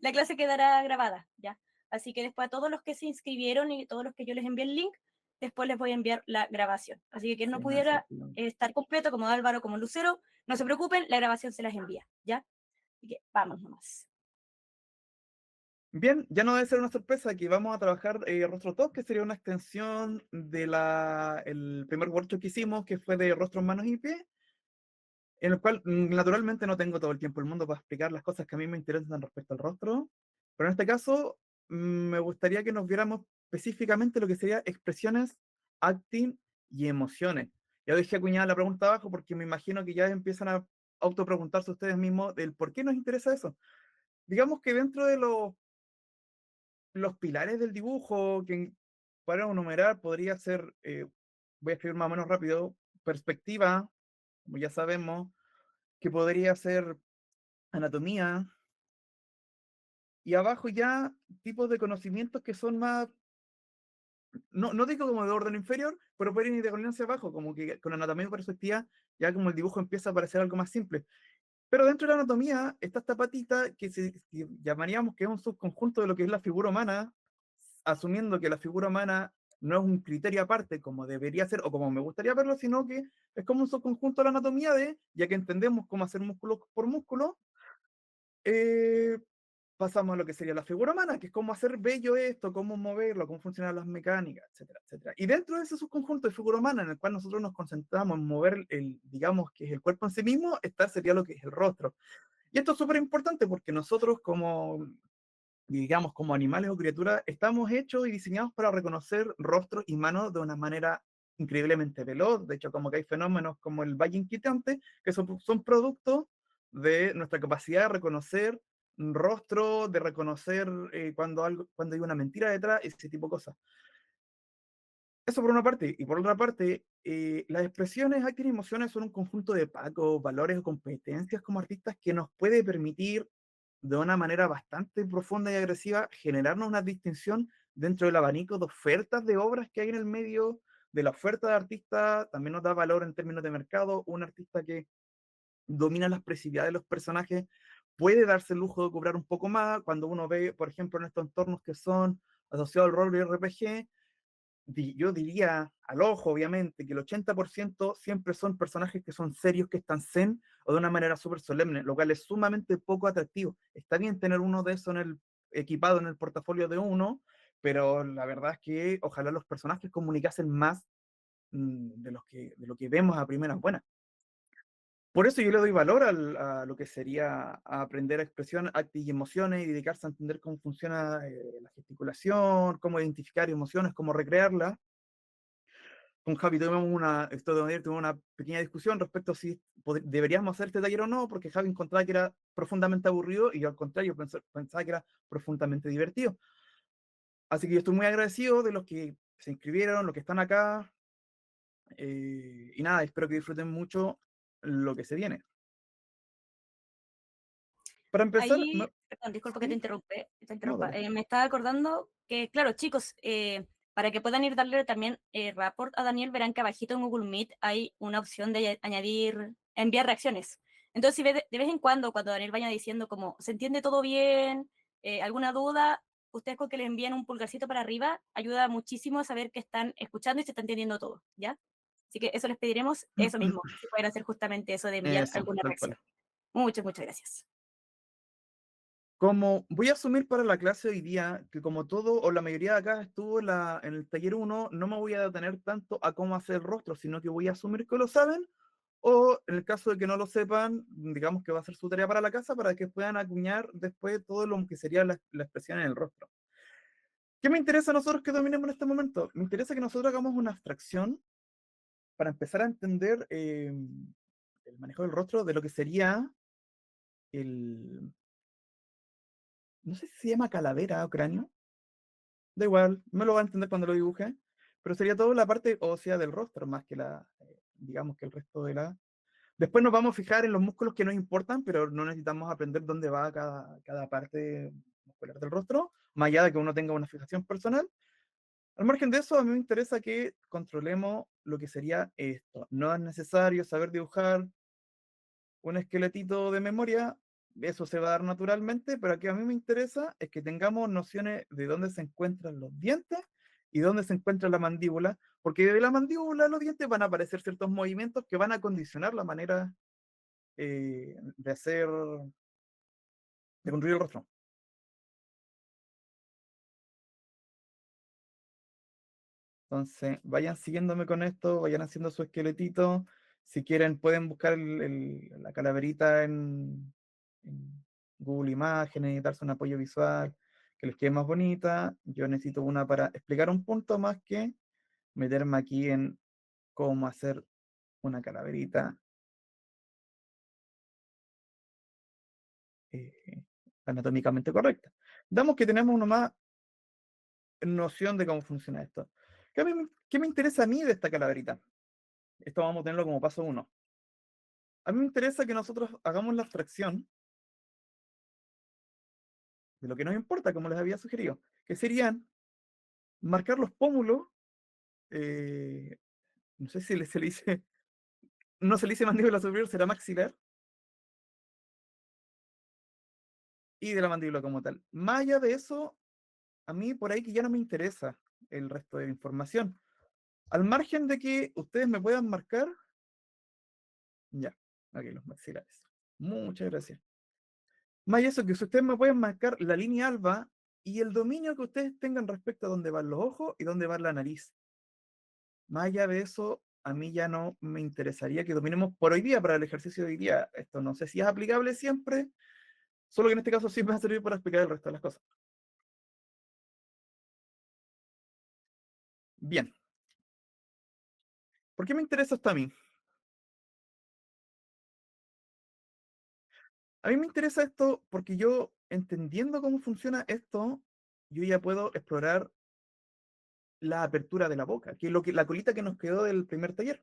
la clase quedará grabada, ¿ya? Así que después a todos los que se inscribieron y todos los que yo les envié el link, después les voy a enviar la grabación. Así que quien no Sí, no, sí, pudiera estar completo, como Álvaro, como Lucero, no se preocupen, la grabación se las envía, ¿ya? Así que vamos nomás. bien, ya no debe ser una sorpresa que vamos a trabajar Rostro Top, que sería una extensión de el primer workshop que hicimos, que fue de rostros, manos y pies, en el cual naturalmente no tengo todo el tiempo del mundo para explicar las cosas que a mí me interesan respecto al rostro, pero en este caso me gustaría que nos viéramos específicamente lo que sería expresiones, acting y emociones. Ya dejé acuñada la pregunta abajo porque me imagino que ya empiezan a autopreguntarse ustedes mismos del por qué nos interesa eso. Digamos que dentro de los pilares del dibujo, que para enumerar podría ser, voy a escribir más o menos rápido, perspectiva, como ya sabemos, que podría ser anatomía, y abajo ya tipos de conocimientos que son más, no digo como de orden inferior, pero pueden ir de orden hacia abajo, como que con anatomía y perspectiva ya como el dibujo empieza a parecer algo más simple. Pero dentro de la anatomía está esta patita que llamaríamos que es un subconjunto de lo que es la figura humana, asumiendo que la figura humana no es un criterio aparte como debería ser o como me gustaría verlo, sino que es como un subconjunto de la anatomía ya que entendemos cómo hacer músculo por músculo, eh, pasamos a lo que sería la figura humana, que es cómo hacer bello esto, cómo moverlo, cómo funcionan las mecánicas, etcétera, etcétera. Y dentro de ese subconjunto de figura humana en el cual nosotros nos concentramos en mover digamos que es el cuerpo en sí mismo, está sería lo que es el rostro. Y esto es súper importante porque nosotros como, digamos, como animales o criaturas, estamos hechos y diseñados para reconocer rostros y manos de una manera increíblemente veloz. De hecho, como que hay fenómenos como el valle inquietante, que son productos de nuestra capacidad de reconocer rostro, de reconocer cuando hay una mentira detrás, ese tipo de cosas. Eso por una parte. Y por otra parte, las expresiones, actos y emociones son un conjunto de pacos, valores o competencias como artistas que nos puede permitir de una manera bastante profunda y agresiva generarnos una distinción dentro del abanico de ofertas de obras que hay en el medio, de la oferta de artistas, también nos da valor en términos de mercado. Un artista que domina la expresividad de los personajes puede darse el lujo de cobrar un poco más cuando uno ve, por ejemplo, en estos entornos que son asociados al rol y RPG, yo diría al ojo, obviamente, que el 80% siempre son personajes que son serios, que están zen o de una manera súper solemne, lo cual es sumamente poco atractivo. Está bien tener uno de esos equipado en el portafolio de uno, pero la verdad es que ojalá los personajes comunicasen más de lo que vemos a primeras buenas. Por eso yo le doy valor a lo que sería a aprender expresión, actos y emociones y dedicarse a entender cómo funciona la gesticulación, cómo identificar emociones, cómo recrearlas. Con Javi tuvimos una pequeña discusión respecto a si deberíamos hacer este taller o no, porque Javi encontraba que era profundamente aburrido y yo al contrario pensaba que era profundamente divertido. Así que yo estoy muy agradecido de los que se inscribieron, los que están acá, y nada, espero que disfruten mucho lo que se viene. Para empezar, Ahí, perdón, disculpa que ¿sí? te No, interrumpa. dale. Me estaba acordando que, claro, chicos, para que puedan ir darle también rapport a Daniel, verán que abajito en Google Meet hay una opción de añadir, enviar reacciones. Entonces, si de vez en cuando Daniel vaya diciendo como, ¿se entiende todo bien? ¿Alguna duda? Ustedes con que le envíen un pulgarcito para arriba, ayuda muchísimo a saber que están escuchando y se está entendiendo todo, ¿ya? Así que eso les pediremos, eso mismo, si pueden hacer justamente eso de enviar Eso, alguna tal reacción. cual. Muchas gracias. Como voy a asumir para la clase hoy día que como todo o la mayoría de acá estuvo en el taller uno, no me voy a detener tanto a cómo hacer el rostro, sino que voy a asumir que lo saben, o en el caso de que no lo sepan, digamos que va a ser su tarea para la casa para que puedan acuñar después todo lo que sería la expresión en el rostro. ¿Qué me interesa a nosotros que dominemos en este momento? Me interesa que nosotros hagamos una abstracción para empezar a entender el manejo del rostro de lo que sería el, no sé si se llama calavera o cráneo. Da igual, me lo va a entender cuando lo dibuje, pero sería toda la parte ósea del rostro, más que digamos que el resto de la... Después nos vamos a fijar en los músculos que nos importan, pero no necesitamos aprender dónde va cada parte muscular del rostro, más allá de que uno tenga una fijación personal. Al margen de eso, a mí me interesa que controlemos lo que sería esto. No es necesario saber dibujar un esqueletito de memoria, eso se va a dar naturalmente, pero aquí a mí me interesa es que tengamos nociones de dónde se encuentran los dientes y dónde se encuentra la mandíbula, porque de la mandíbula a los dientes van a aparecer ciertos movimientos que van a condicionar la manera de hacer, de construir el rostro. Entonces, vayan siguiéndome con esto, vayan haciendo su esqueletito. Si quieren, pueden buscar la calaverita en Google Imágenes y darse un apoyo visual que les quede más bonita. Yo necesito una para explicar un punto más que meterme aquí en cómo hacer una calaverita eh, anatómicamente correcta. Damos que tenemos una más noción de cómo funciona esto. ¿Qué me interesa a mí de esta calaverita? Esto vamos a tenerlo como paso uno. A mí me interesa que nosotros hagamos la abstracción de lo que nos importa, como les había sugerido, que serían marcar los pómulos, eh, no sé si se le dice, no se le dice mandíbula superior, será maxilar, y de la mandíbula como tal. Más allá de eso, a mí por ahí que ya no me interesa el resto de la información. Al margen de que ustedes me puedan marcar, ya, aquí los maxilares. Muchas gracias. Más allá de eso, que si ustedes me pueden marcar la línea alba y el dominio que ustedes tengan respecto a dónde van los ojos y dónde va la nariz. Más allá de eso, a mí ya no me interesaría que dominemos por hoy día, para el ejercicio de hoy día. Esto no sé si es aplicable siempre, solo que en este caso sí me va a servir para explicar el resto de las cosas. Bien, ¿por qué me interesa esto a mí? A mí me interesa esto porque yo, entendiendo cómo funciona esto, yo ya puedo explorar la apertura de la boca, que es lo que, la colita que nos quedó del primer taller.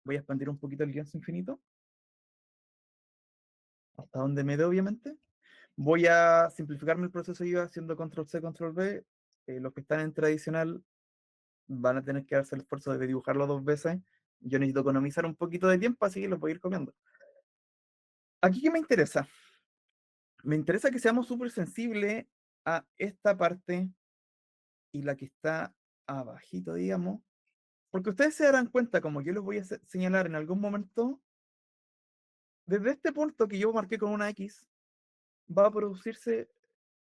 Voy a expandir un poquito el lienzo infinito, hasta donde me dé, obviamente. Voy a simplificarme el proceso yo haciendo control C, control V. Los que están en tradicional van a tener que darse el esfuerzo de dibujarlo dos veces. Yo necesito economizar un poquito de tiempo, así que lo voy a ir comiendo. Aquí, ¿qué me interesa? Me interesa que seamos súper sensibles a esta parte y la que está abajito, digamos, porque ustedes se darán cuenta, como yo les voy a señalar en algún momento, desde este punto que yo marqué con una X, va a producirse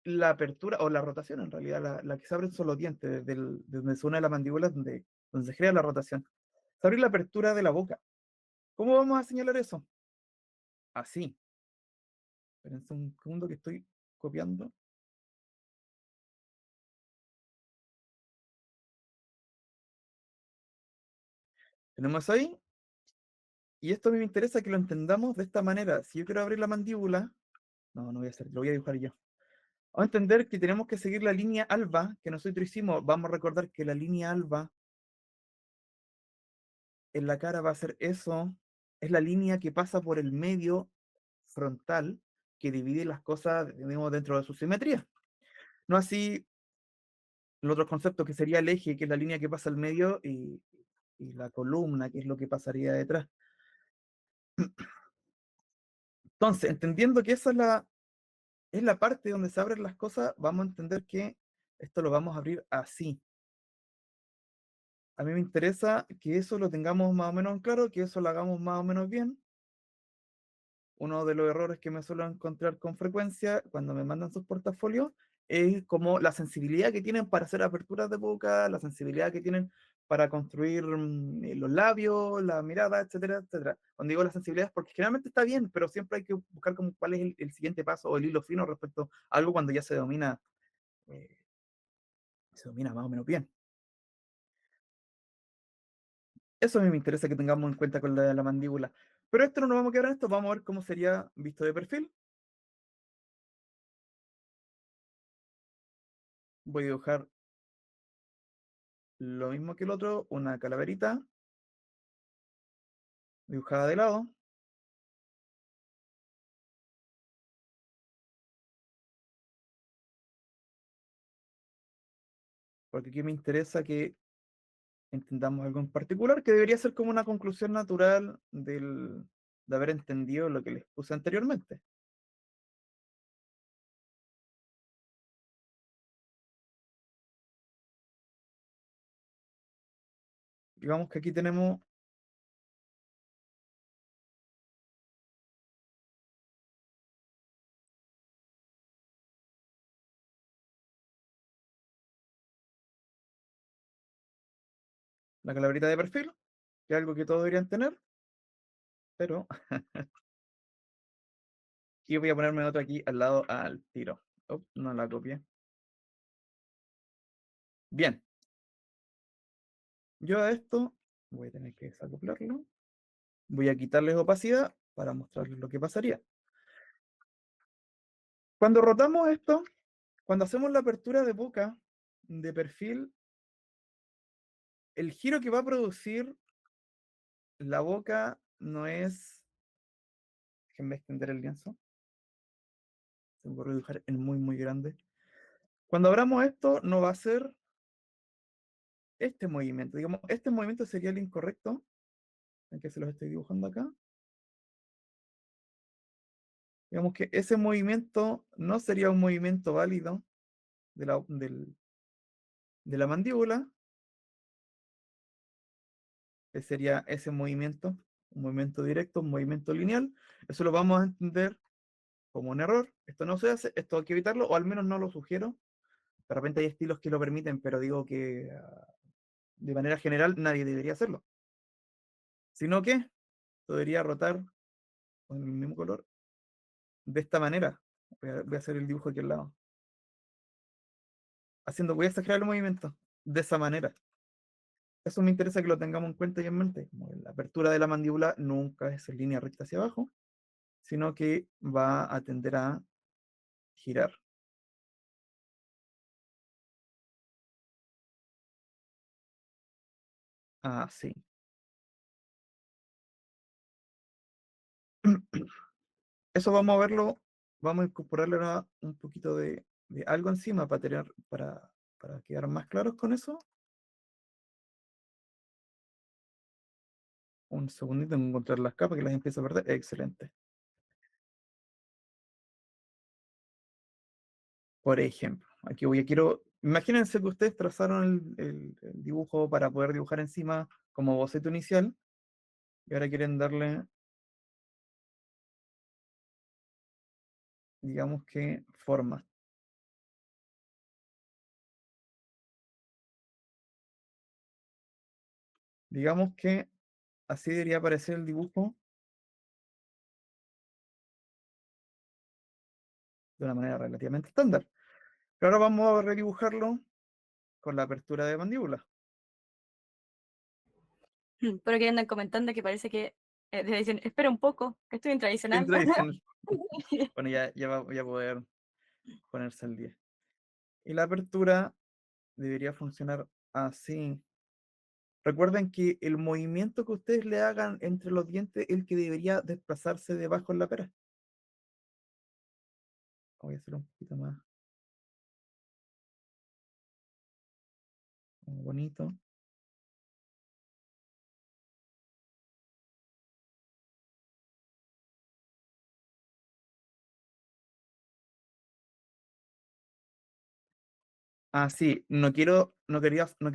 la apertura o la rotación, en realidad, la que se abren son los dientes, de donde se une la mandíbula, donde se crea la rotación. Se abre la apertura de la boca. ¿Cómo vamos a señalar eso? Así. Espérense un segundo que estoy copiando. Tenemos ahí, y esto a mí me interesa que lo entendamos de esta manera. Si yo quiero abrir la mandíbula, no voy a hacer, lo voy a dibujar yo. Vamos a entender que tenemos que seguir la línea alba que nosotros hicimos. Vamos a recordar que la línea alba en la cara va a ser eso. Es la línea que pasa por el medio frontal que divide las cosas, digamos, dentro de su simetría. No así el otro concepto que sería el eje, que es la línea que pasa al medio, y la columna, que es lo que pasaría detrás. Entonces, entendiendo que esa es la parte donde se abren las cosas, vamos a entender que esto lo vamos a abrir así. A mí me interesa que eso lo tengamos más o menos en claro, que eso lo hagamos más o menos bien. Uno de los errores que me suelo encontrar con frecuencia cuando me mandan sus portafolios es como la sensibilidad que tienen para hacer aperturas de boca, la sensibilidad que tienen para construir los labios, la mirada, etcétera, etcétera. Cuando digo la sensibilidad es porque generalmente está bien, pero siempre hay que buscar como cuál es el siguiente paso o el hilo fino respecto a algo cuando ya eh, se domina más o menos bien. Eso a mí me interesa que tengamos en cuenta con la mandíbula. Pero esto no nos vamos a quedar en esto, vamos a ver cómo sería visto de perfil. Voy a dibujar lo mismo que el otro, una calaverita dibujada de lado, porque aquí me interesa que entendamos algo en particular, que debería ser como una conclusión natural de haber entendido lo que les puse anteriormente. Digamos que aquí tenemos la calaverita de perfil, que es algo que todos deberían tener, pero y voy a ponerme otro aquí al lado al tiro. Oh, no la copié. Bien, yo a esto voy a tener que desacoplarlo. Voy a quitarles opacidad para mostrarles lo que pasaría. Cuando rotamos esto, cuando hacemos la apertura de boca de perfil, el giro que va a producir la boca no es... Déjenme extender el lienzo. Se me ocurrió dibujar en muy, muy grande. Cuando abramos esto, no va a ser este movimiento. Digamos, este movimiento sería el incorrecto. En que se los estoy dibujando acá. Digamos que ese movimiento no sería un movimiento válido de de la mandíbula, que sería ese movimiento, un movimiento directo, un movimiento lineal. Eso lo vamos a entender como un error. Esto no se hace, esto hay que evitarlo, o al menos no lo sugiero. De repente hay estilos que lo permiten, pero digo que de manera general nadie debería hacerlo. Sino que debería rotar con el mismo color de esta manera. Voy a hacer el dibujo aquí al lado. Voy a exagerar el movimiento de esa manera. Eso me interesa que lo tengamos en cuenta y en mente. Como la apertura de la mandíbula nunca es en línea recta hacia abajo, sino que va a tender a girar. Así. Eso vamos a verlo, vamos a incorporarle ahora un poquito de algo encima para para quedar más claros con eso. Un segundito, tengo que encontrar las capas que las empiezo a perder. Excelente. Por ejemplo, aquí imagínense que ustedes trazaron el dibujo para poder dibujar encima como boceto inicial y ahora quieren darle, digamos que, forma. Digamos que así debería aparecer el dibujo de una manera relativamente estándar. Pero ahora vamos a redibujarlo con la apertura de mandíbula. Pero que andan comentando que parece que dicen, espera un poco, que estoy en Bien tradicional. tradicional. Bueno, ya voy a poder ponerse al día. Y la apertura debería funcionar así. Recuerden que el movimiento que ustedes le hagan entre los dientes es el que debería desplazarse debajo en la pera. Voy a hacer un poquito más bonito. Sí, no quiero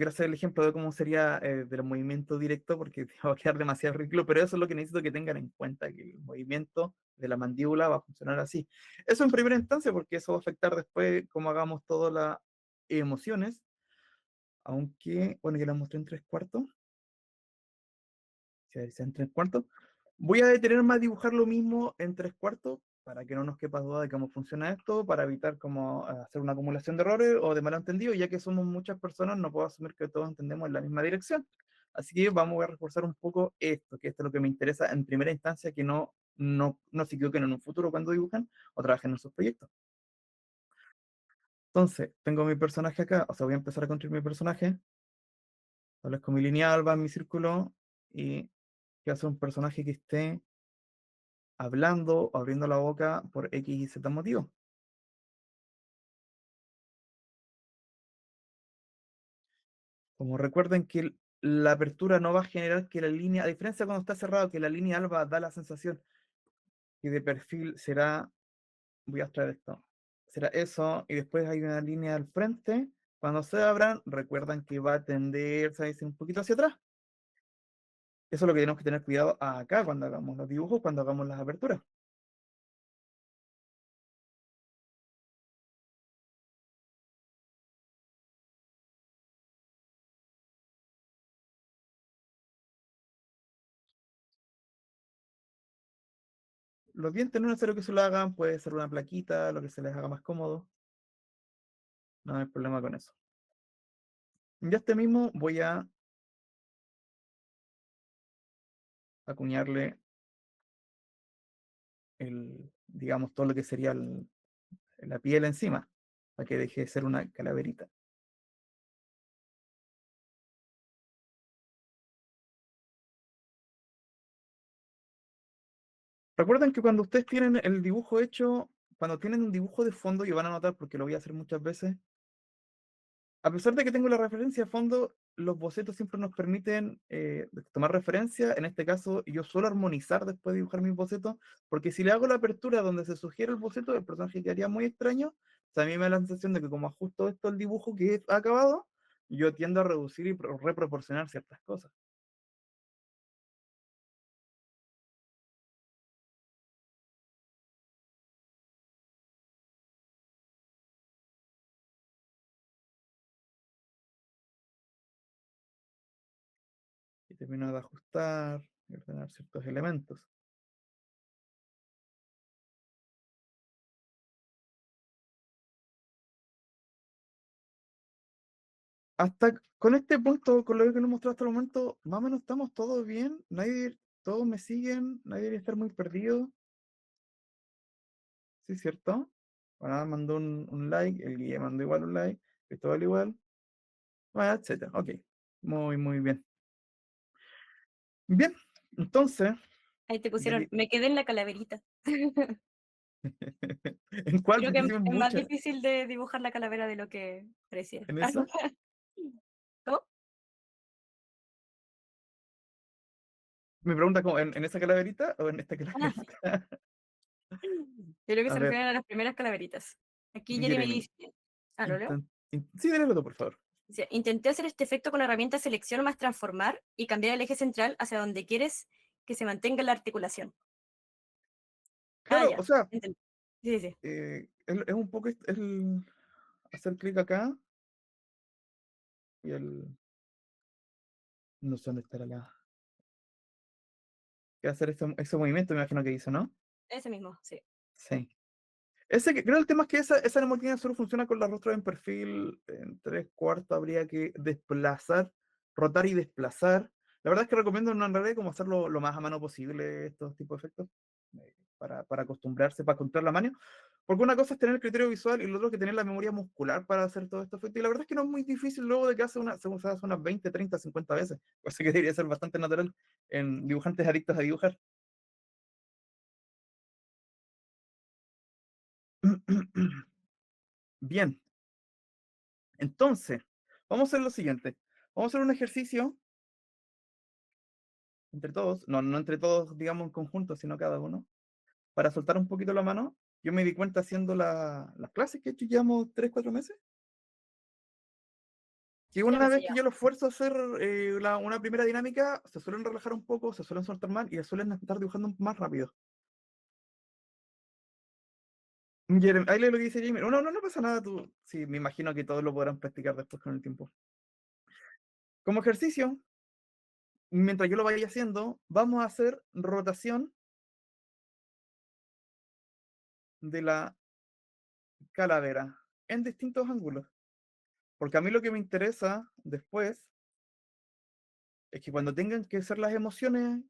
hacer el ejemplo de cómo sería del movimiento directo porque te va a quedar demasiado ridículo, pero eso es lo que necesito que tengan en cuenta, que el movimiento de la mandíbula va a funcionar así. Eso en primera instancia, porque eso va a afectar después cómo hagamos todas las emociones, aunque, bueno, ya las mostré en tres cuartos. Si está en tres cuartos. Voy a detenerme a dibujar lo mismo en tres cuartos para que no nos quepa duda de cómo funciona esto, para evitar como hacer una acumulación de errores o de malentendido, ya que somos muchas personas, no puedo asumir que todos entendemos en la misma dirección. Así que vamos a reforzar un poco esto, que esto es lo que me interesa en primera instancia, que no se equivoquen en un futuro cuando dibujan o trabajen en sus proyectos. Entonces, tengo mi personaje acá, o sea, voy a empezar a construir mi personaje, establezco mi lineal, va mi círculo, y que hace un personaje que esté hablando o abriendo la boca por X y Z motivo. Como recuerden que la apertura no va a generar que la línea, a diferencia de cuando está cerrado, que la línea alba da la sensación que de perfil será, voy a extraer esto, será eso, y después hay una línea al frente. Cuando se abran, recuerdan que va a tender, ¿sabes? Un poquito hacia atrás. Eso es lo que tenemos que tener cuidado acá cuando hagamos los dibujos, cuando hagamos las aperturas. Los dientes no es necesario que se lo hagan, puede ser una plaquita, lo que se les haga más cómodo. No hay problema con eso. Ya este mismo voy a acuñarle digamos, todo lo que sería la piel encima, para que deje de ser una calaverita. Recuerden que cuando ustedes tienen el dibujo hecho, cuando tienen un dibujo de fondo, y van a notar porque lo voy a hacer muchas veces, a pesar de que tengo la referencia de fondo, los bocetos siempre nos permiten tomar referencia. En este caso, yo suelo armonizar después de dibujar mis bocetos, porque si le hago la apertura donde se sugiere el boceto, el personaje quedaría muy extraño. O sea, a mí me da la sensación de que como ajusto esto al dibujo que he acabado, yo tiendo a reducir y reproporcionar ciertas cosas. Y termino de ajustar y ordenar ciertos elementos. Hasta con este punto, con lo que nos he mostrado hasta el momento, más o menos estamos todos bien. Todos me siguen, nadie debería estar muy perdido. ¿Sí es cierto? Ahora mandó un like, el Guille mandó igual un like, Cristóbal igual, bueno, etcétera. Ok, muy bien. Bien, entonces, Ahí te ya pusieron, di- me quedé en la calaverita. ¿en cuál? Creo que Porque hicimos es más muchas. difícil de dibujar la calavera de lo que parecía. ¿En esa? ¿Cómo? Me pregunta, ¿en esa calaverita o en esta Ah, calaverita? yo creo que A se ver, refieren a las primeras calaveritas. Aquí Jeremy Jeremy, dice, ¿lo leo? sí, dale todo, por favor. Dice, intenté hacer este efecto con la herramienta selección más transformar y cambiar el eje central hacia donde quieres que se mantenga la articulación. Ah, Claro, o ya, sea, entendí. Sí, sí, sí. es un poco el hacer clic acá y no sé dónde estará que hacer ese movimiento, me imagino que hizo, ¿no? Ese mismo, sí. Sí. Creo que el tema es que esa neumática solo funciona con la rostro en perfil. En tres cuartos habría que desplazar, rotar y desplazar. La verdad es que recomiendo en realidad como hacerlo lo más a mano posible estos tipos de efectos, para acostumbrarse, para controlar la mano. Porque una cosa es tener el criterio visual y lo otro es que tener la memoria muscular para hacer todo estos efectos. Y la verdad es que no es muy difícil luego de que se hace unas 20, 30, 50 veces. Así que debería ser bastante natural en dibujantes adictos a dibujar. Bien, entonces, vamos a hacer lo siguiente. Vamos a hacer un ejercicio entre todos, no entre todos, digamos, en conjunto, sino cada uno, para soltar un poquito la mano. Yo me di cuenta haciendo las clases que he hecho, llevamos 3, 4 meses, que 3 una meses vez que ya. yo los fuerzo a hacer una primera dinámica, se suelen relajar un poco, se suelen soltar más y suelen estar dibujando más rápido. Ahí lee lo que dice Jamie. No pasa nada, tú. Sí, me imagino que todos lo podrán practicar después con el tiempo. Como ejercicio, mientras yo lo vaya haciendo, vamos a hacer rotación de la calavera en distintos ángulos. Porque a mí lo que me interesa después es que cuando tengan que ser las emociones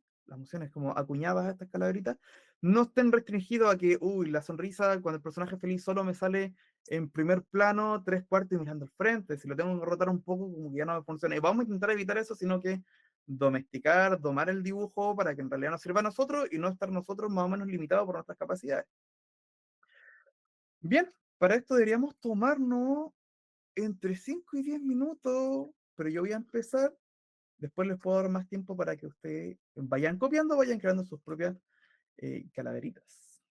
como acuñadas a estas calaveritas, no estén restringidos a que, uy, la sonrisa, cuando el personaje feliz solo me sale en primer plano, tres cuartos y mirando al frente. Si lo tengo que rotar un poco, como que ya no me funciona. Y vamos a intentar evitar eso, sino que domesticar, domar el dibujo para que en realidad nos sirva a nosotros y no estar nosotros más o menos limitados por nuestras capacidades. Bien, para esto deberíamos tomarnos entre 5 y 10 minutos, pero yo voy a empezar. Después les puedo dar más tiempo para que ustedes vayan copiando, vayan creando sus propias calaveritas.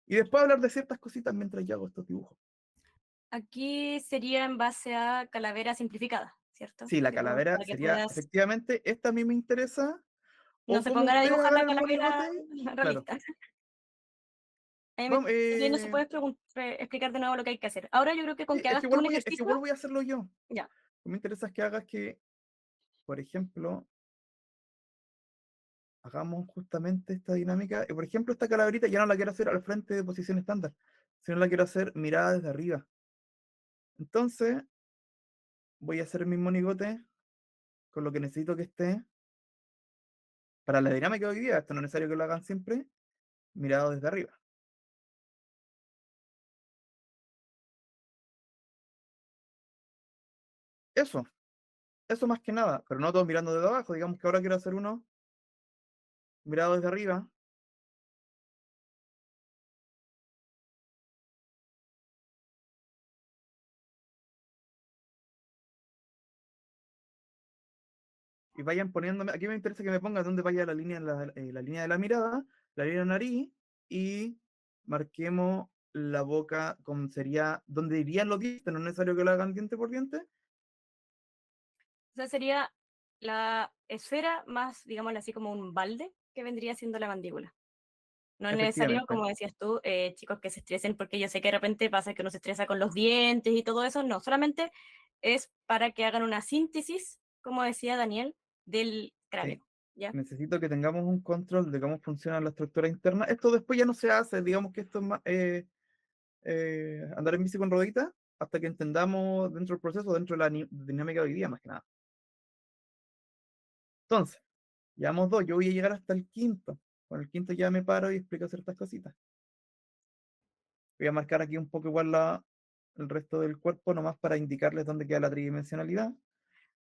Y después hablar de ciertas cositas mientras yo hago estos dibujos. Aquí sería en base a calavera simplificada, ¿cierto? Sí, la Tipo, calavera para que sería, puedas... efectivamente, esta a mí me interesa No O se como pongan a ustedes dibujar hagan la el calavera monigote, claro. realista. Ahí Vamos, no se puede explicar de nuevo lo que hay que hacer. Ahora yo creo que con sí, que hagas tú un es que ejercicio, igual voy a hacerlo yo. Lo ya. que me interesa es que hagas que, por ejemplo, hagamos justamente esta dinámica. Y por ejemplo, esta calaverita ya no la quiero hacer al frente de posición estándar, sino la quiero hacer mirada desde arriba. Entonces, voy a hacer mi monigote con lo que necesito que esté para la dinámica de hoy día. Esto no es necesario que lo hagan siempre, mirado desde arriba. Eso, eso más que nada, pero no todos mirando desde abajo. Digamos que ahora quiero hacer uno mirado desde arriba. Y vayan poniéndome, aquí me interesa que me pongan dónde vaya la línea de la mirada, la línea de la nariz, y marquemos la boca con sería donde irían los dientes, no es necesario que lo hagan diente por diente. O sea, sería la esfera más, digámoslo así, como un balde que vendría siendo la mandíbula. No es necesario, Efectivamente, como decías tú, chicos, que se estresen, porque yo sé que de repente pasa que uno se estresa con los dientes y todo eso. No, solamente es para que hagan una síntesis, como decía Daniel, del sí. cráneo. ¿Ya? Necesito que tengamos un control de cómo funciona la estructura interna. Esto después ya no se hace, digamos que esto es más, andar en bici con rueditas, hasta que entendamos dentro del proceso, dentro de la dinámica de hoy día, más que nada. Entonces, llevamos dos, yo voy a llegar hasta el quinto. Con el quinto ya me paro y explico ciertas cositas. Voy a marcar aquí un poco igual el resto del cuerpo, nomás para indicarles dónde queda la tridimensionalidad.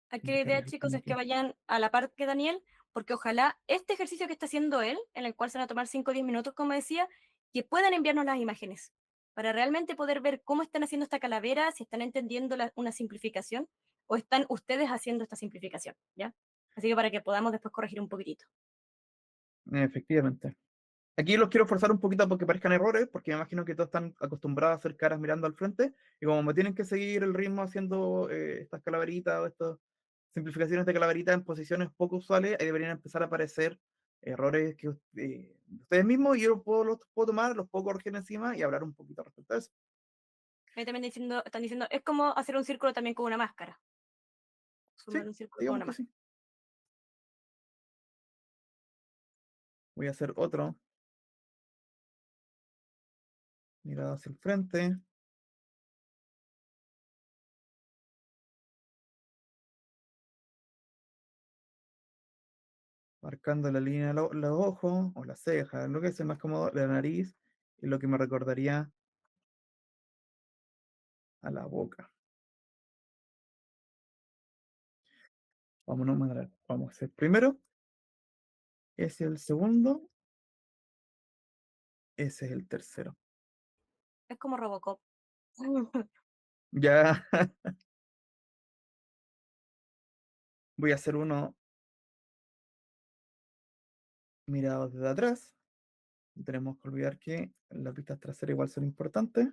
Aquí la idea, Indicarles chicos, como es que que. vayan a la par que Daniel, porque ojalá este ejercicio que está haciendo él, en el cual se van a tomar 5 o 10 minutos, como decía, que puedan enviarnos las imágenes, para realmente poder ver cómo están haciendo esta calavera, si están entendiendo una simplificación o están ustedes haciendo esta simplificación, ¿ya? Así que para que podamos después corregir un poquitito. Efectivamente. Aquí los quiero forzar un poquito porque parezcan errores, porque me imagino que todos están acostumbrados a hacer caras mirando al frente, y como me tienen que seguir el ritmo haciendo estas calaveritas o estas simplificaciones de calaveritas en posiciones poco usuales, ahí deberían empezar a aparecer errores que ustedes mismos y yo los puedo tomar, los puedo corregir encima y hablar un poquito respecto a eso. Ahí también están diciendo, es como hacer un círculo también con una máscara, Sí, sumar un círculo con digamos una que sí. máscara. Voy a hacer otro, mirada hacia el frente, marcando la línea de los ojos o las cejas, lo que es más cómodo, la nariz y lo que me recordaría a la boca. Vámonos, vamos a hacer primero, ese es el segundo, ese es el tercero. Es como Robocop. Ya voy a hacer uno mirado desde atrás. No tenemos que olvidar que las pistas traseras igual son importantes.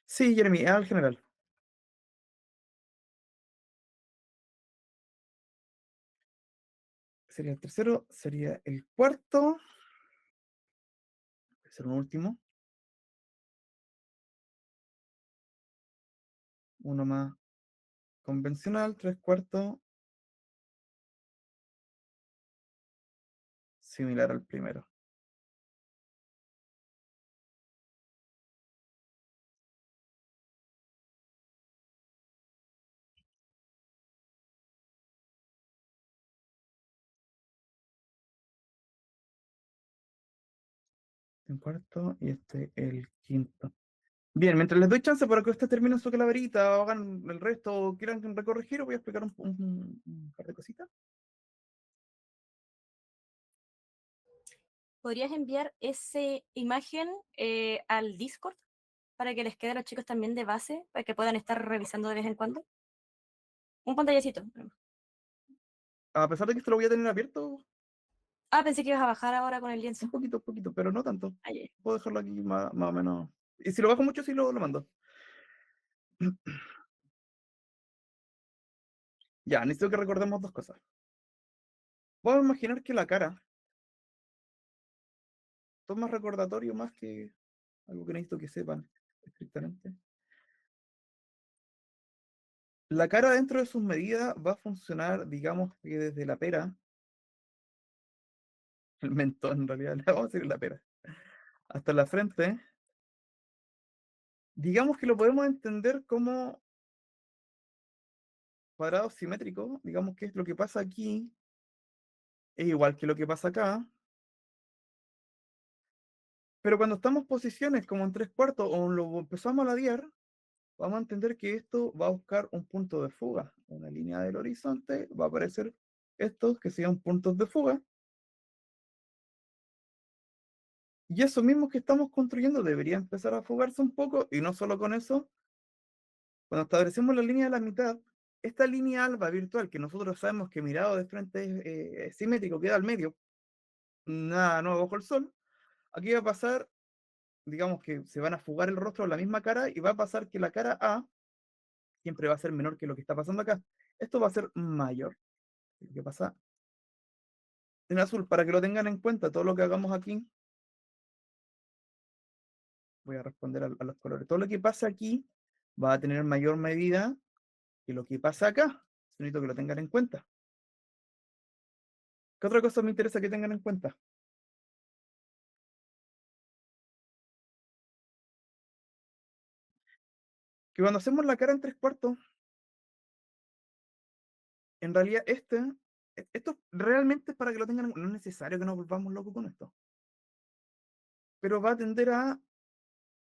Sí, Jeremy, es al general. Sería el tercero, sería el cuarto. Voy a hacer un último. Uno más convencional, tres cuartos, similar al primero. Un cuarto y este el quinto. Bien, mientras les doy chance para que ustedes terminen su calaverita o hagan el resto o quieran recorregir, voy a explicar un par de cositas. ¿Podrías enviar esa imagen al Discord? para que les quede a los chicos también de base, para que puedan estar revisando de vez en cuando. Un pantallecito. A pesar de que esto lo voy a tener abierto, Ah, pensé que ibas a bajar ahora con el lienzo. un poquito, pero no tanto. Ayer. Puedo dejarlo aquí más o menos. Y si lo bajo mucho, sí lo mando. Ya, necesito que recordemos dos cosas. Vamos a imaginar que la cara, esto es más recordatorio más que algo que necesito que sepan estrictamente. La cara dentro de sus medidas va a funcionar, digamos que desde la pera, el mentón en realidad, vamos a decir la pera, hasta la frente. Digamos que lo podemos entender como cuadrado simétrico, digamos que es lo que pasa aquí, es igual que lo que pasa acá, pero cuando estamos en posiciones como en tres cuartos o lo empezamos a ladear, vamos a entender que esto va a buscar un punto de fuga, una línea del horizonte, va a aparecer estos que sean puntos de fuga, y eso mismo que estamos construyendo debería empezar a fugarse un poco, y no solo con eso, cuando establecemos la línea de la mitad, esta línea alba virtual que nosotros sabemos que mirado de frente es simétrico, queda al medio, nada nuevo bajo el sol, aquí va a pasar, digamos que se van a fugar el rostro de la misma cara y va a pasar que la cara A siempre va a ser menor que lo que está pasando acá. Esto va a ser mayor. ¿Qué pasa? En azul, para que lo tengan en cuenta, todo lo que hagamos aquí, voy a responder a los colores. Todo lo que pasa aquí va a tener mayor medida que lo que pasa acá. Necesito que lo tengan en cuenta. ¿Qué otra cosa me interesa que tengan en cuenta? Que cuando hacemos la cara en tres cuartos, en realidad esto realmente es para que lo tengan en cuenta. No es necesario que nos volvamos locos con esto. Pero va a tender a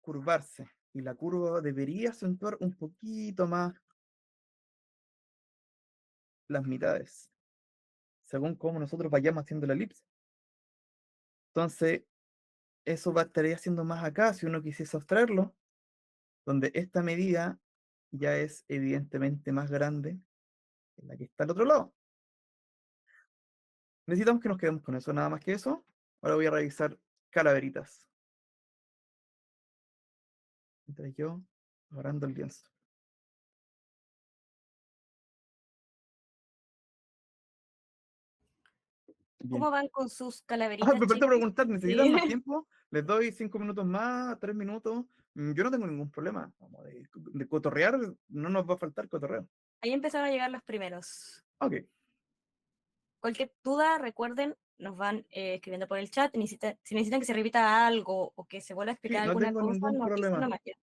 curvarse. Y la curva debería acentuar un poquito más las mitades, según cómo nosotros vayamos haciendo la elipse. Entonces, eso va a estar haciendo más acá si uno quisiese abstraerlo, donde esta medida ya es evidentemente más grande que la que está al otro lado. Necesitamos que nos quedemos con eso, nada más que eso. Ahora voy a revisar calaveritas. Mientras yo agarrando el lienzo. Bien. ¿Cómo van con sus Ah, calaveritas, me falta chicos? preguntar, ¿necesitan más Sí. tiempo? ¿Les doy 5 minutos más, 3 minutos? Yo no tengo ningún problema. Vamos, de cotorrear, no nos va a faltar cotorreo. Ahí empezaron a llegar los primeros. Ok, Cualquier duda, recuerden, nos van escribiendo por el chat. Si necesitan que se repita algo o que se vuelva a sí, explicar no alguna tengo cosa, ningún nos dicen problema. nomás ya.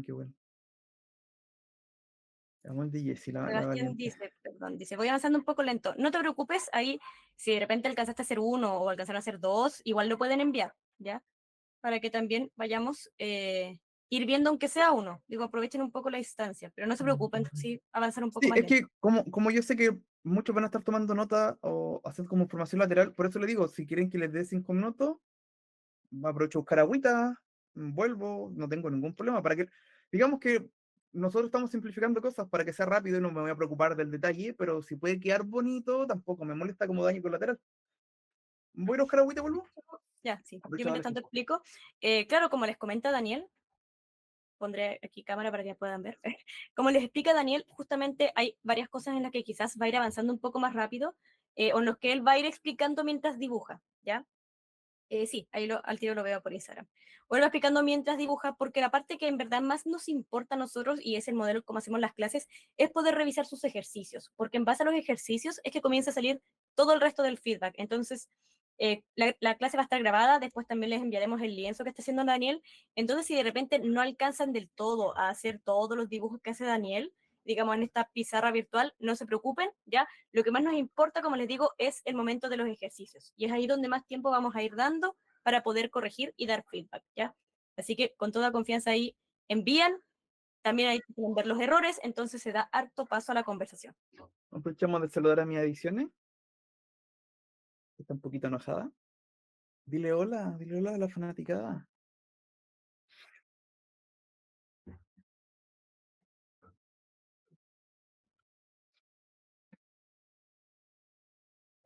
Qué bueno. Llamó el DJ, sí, la Sebastián valiente. dice, perdón, dice, voy avanzando un poco lento. No te preocupes, ahí si de repente alcanzaste a hacer uno o alcanzaron a hacer dos, igual lo pueden enviar, ¿ya? Para que también vayamos ir viendo aunque sea uno. Digo, aprovechen un poco la distancia, pero no se preocupen si avanzar un poco Sí, más es lento. que como yo sé que muchos van a estar tomando nota o hacer como formación lateral, por eso le digo, si quieren que les dé 5 minutos, aprovecho a buscar agüita, vuelvo, no tengo ningún problema. Para que, digamos que nosotros estamos simplificando cosas para que sea rápido y no me voy a preocupar del detalle, pero si puede quedar bonito, tampoco me molesta como daño colateral. Voy a ir a buscar agüita y vuelvo. Ya, sí. Yo Aprovecho a mientras darle tanto tiempo. explico. Claro, como les comenta Daniel, pondré aquí cámara para que puedan ver. Como les explica Daniel, justamente hay varias cosas en las que quizás va a ir avanzando un poco más rápido o en los que él va a ir explicando mientras dibuja, ¿ya? Sí, ahí al tiro lo veo por Instagram. Vuelvo explicando mientras dibuja, porque la parte que en verdad más nos importa a nosotros, y es el modelo como hacemos las clases, es poder revisar sus ejercicios, porque en base a los ejercicios es que comienza a salir todo el resto del feedback. Entonces, la clase va a estar grabada, después también les enviaremos el lienzo que está haciendo Daniel. Entonces, si de repente no alcanzan del todo a hacer todos los dibujos que hace Daniel, digamos en esta pizarra virtual, no se preocupen, ¿ya? Lo que más nos importa, como les digo, es el momento de los ejercicios. Y es ahí donde más tiempo vamos a ir dando para poder corregir y dar feedback, ¿ya? Así que con toda confianza ahí envían, también hay que ver los errores, entonces se da harto paso a la conversación. Aprovechamos de saludar a mis adiciones, que está un poquito enojada. dile hola a la fanaticada.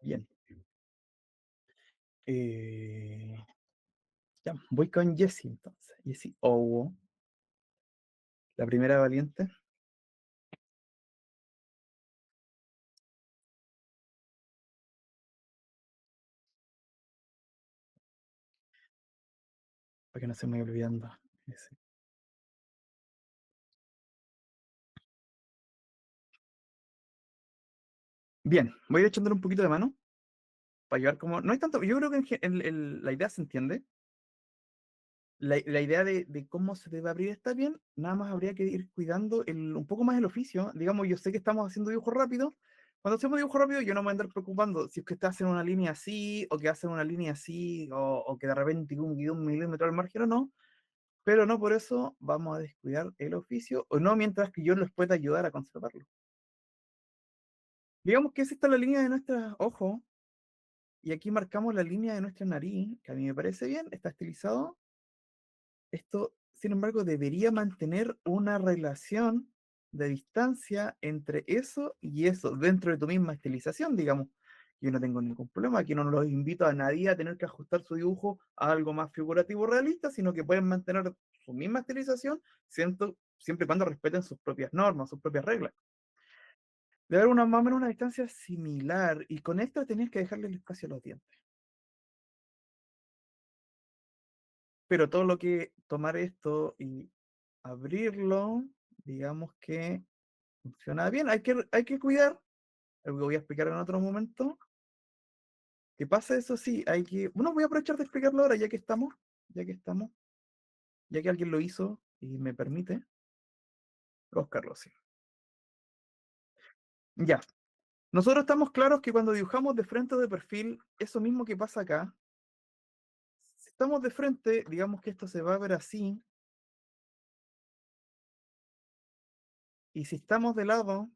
Bien. Eh, ya, voy con Jessie entonces. Jessie Owo, la primera valiente. Para que no se me vaya olvidando. Ese. Bien, voy a ir echándole un poquito de mano para ayudar como. No hay tanto. Yo creo que la idea se entiende. La idea de cómo se debe abrir está bien, nada más habría que ir cuidando un poco más el oficio. Digamos, yo sé que estamos haciendo dibujo rápido. Cuando hacemos dibujo rápido, yo no me voy a andar preocupando si es que está haciendo una línea así, o que hacen una línea así, o que de repente queda un milímetro al margen o no. Pero no por eso vamos a descuidar el oficio, o no mientras que yo les pueda ayudar a conservarlo. Digamos que esa está la línea de nuestros ojos, y aquí marcamos la línea de nuestra nariz, que a mí me parece bien, está estilizado. Esto, sin embargo, debería mantener una relación de distancia entre eso dentro de tu misma estilización, digamos. Yo no tengo ningún problema, aquí no los invito a nadie a tener que ajustar su dibujo a algo más figurativo realista, sino que pueden mantener su misma estilización siempre y cuando respeten sus propias normas, sus propias reglas. Debe haber más o menos una distancia similar, y con esto tenías que dejarle el espacio a los dientes. Pero todo lo que tomar esto y abrirlo, digamos que funciona bien. Hay que cuidar, algo que voy a explicar en otro momento. ¿Qué pasa? Eso sí, bueno, voy a aprovechar de explicarlo ahora, ya que estamos, ya que alguien lo hizo y me permite. Oscar sí. Ya. Nosotros estamos claros que cuando dibujamos de frente o de perfil, eso mismo que pasa acá, si estamos de frente, digamos que esto se va a ver así, y si estamos de lado,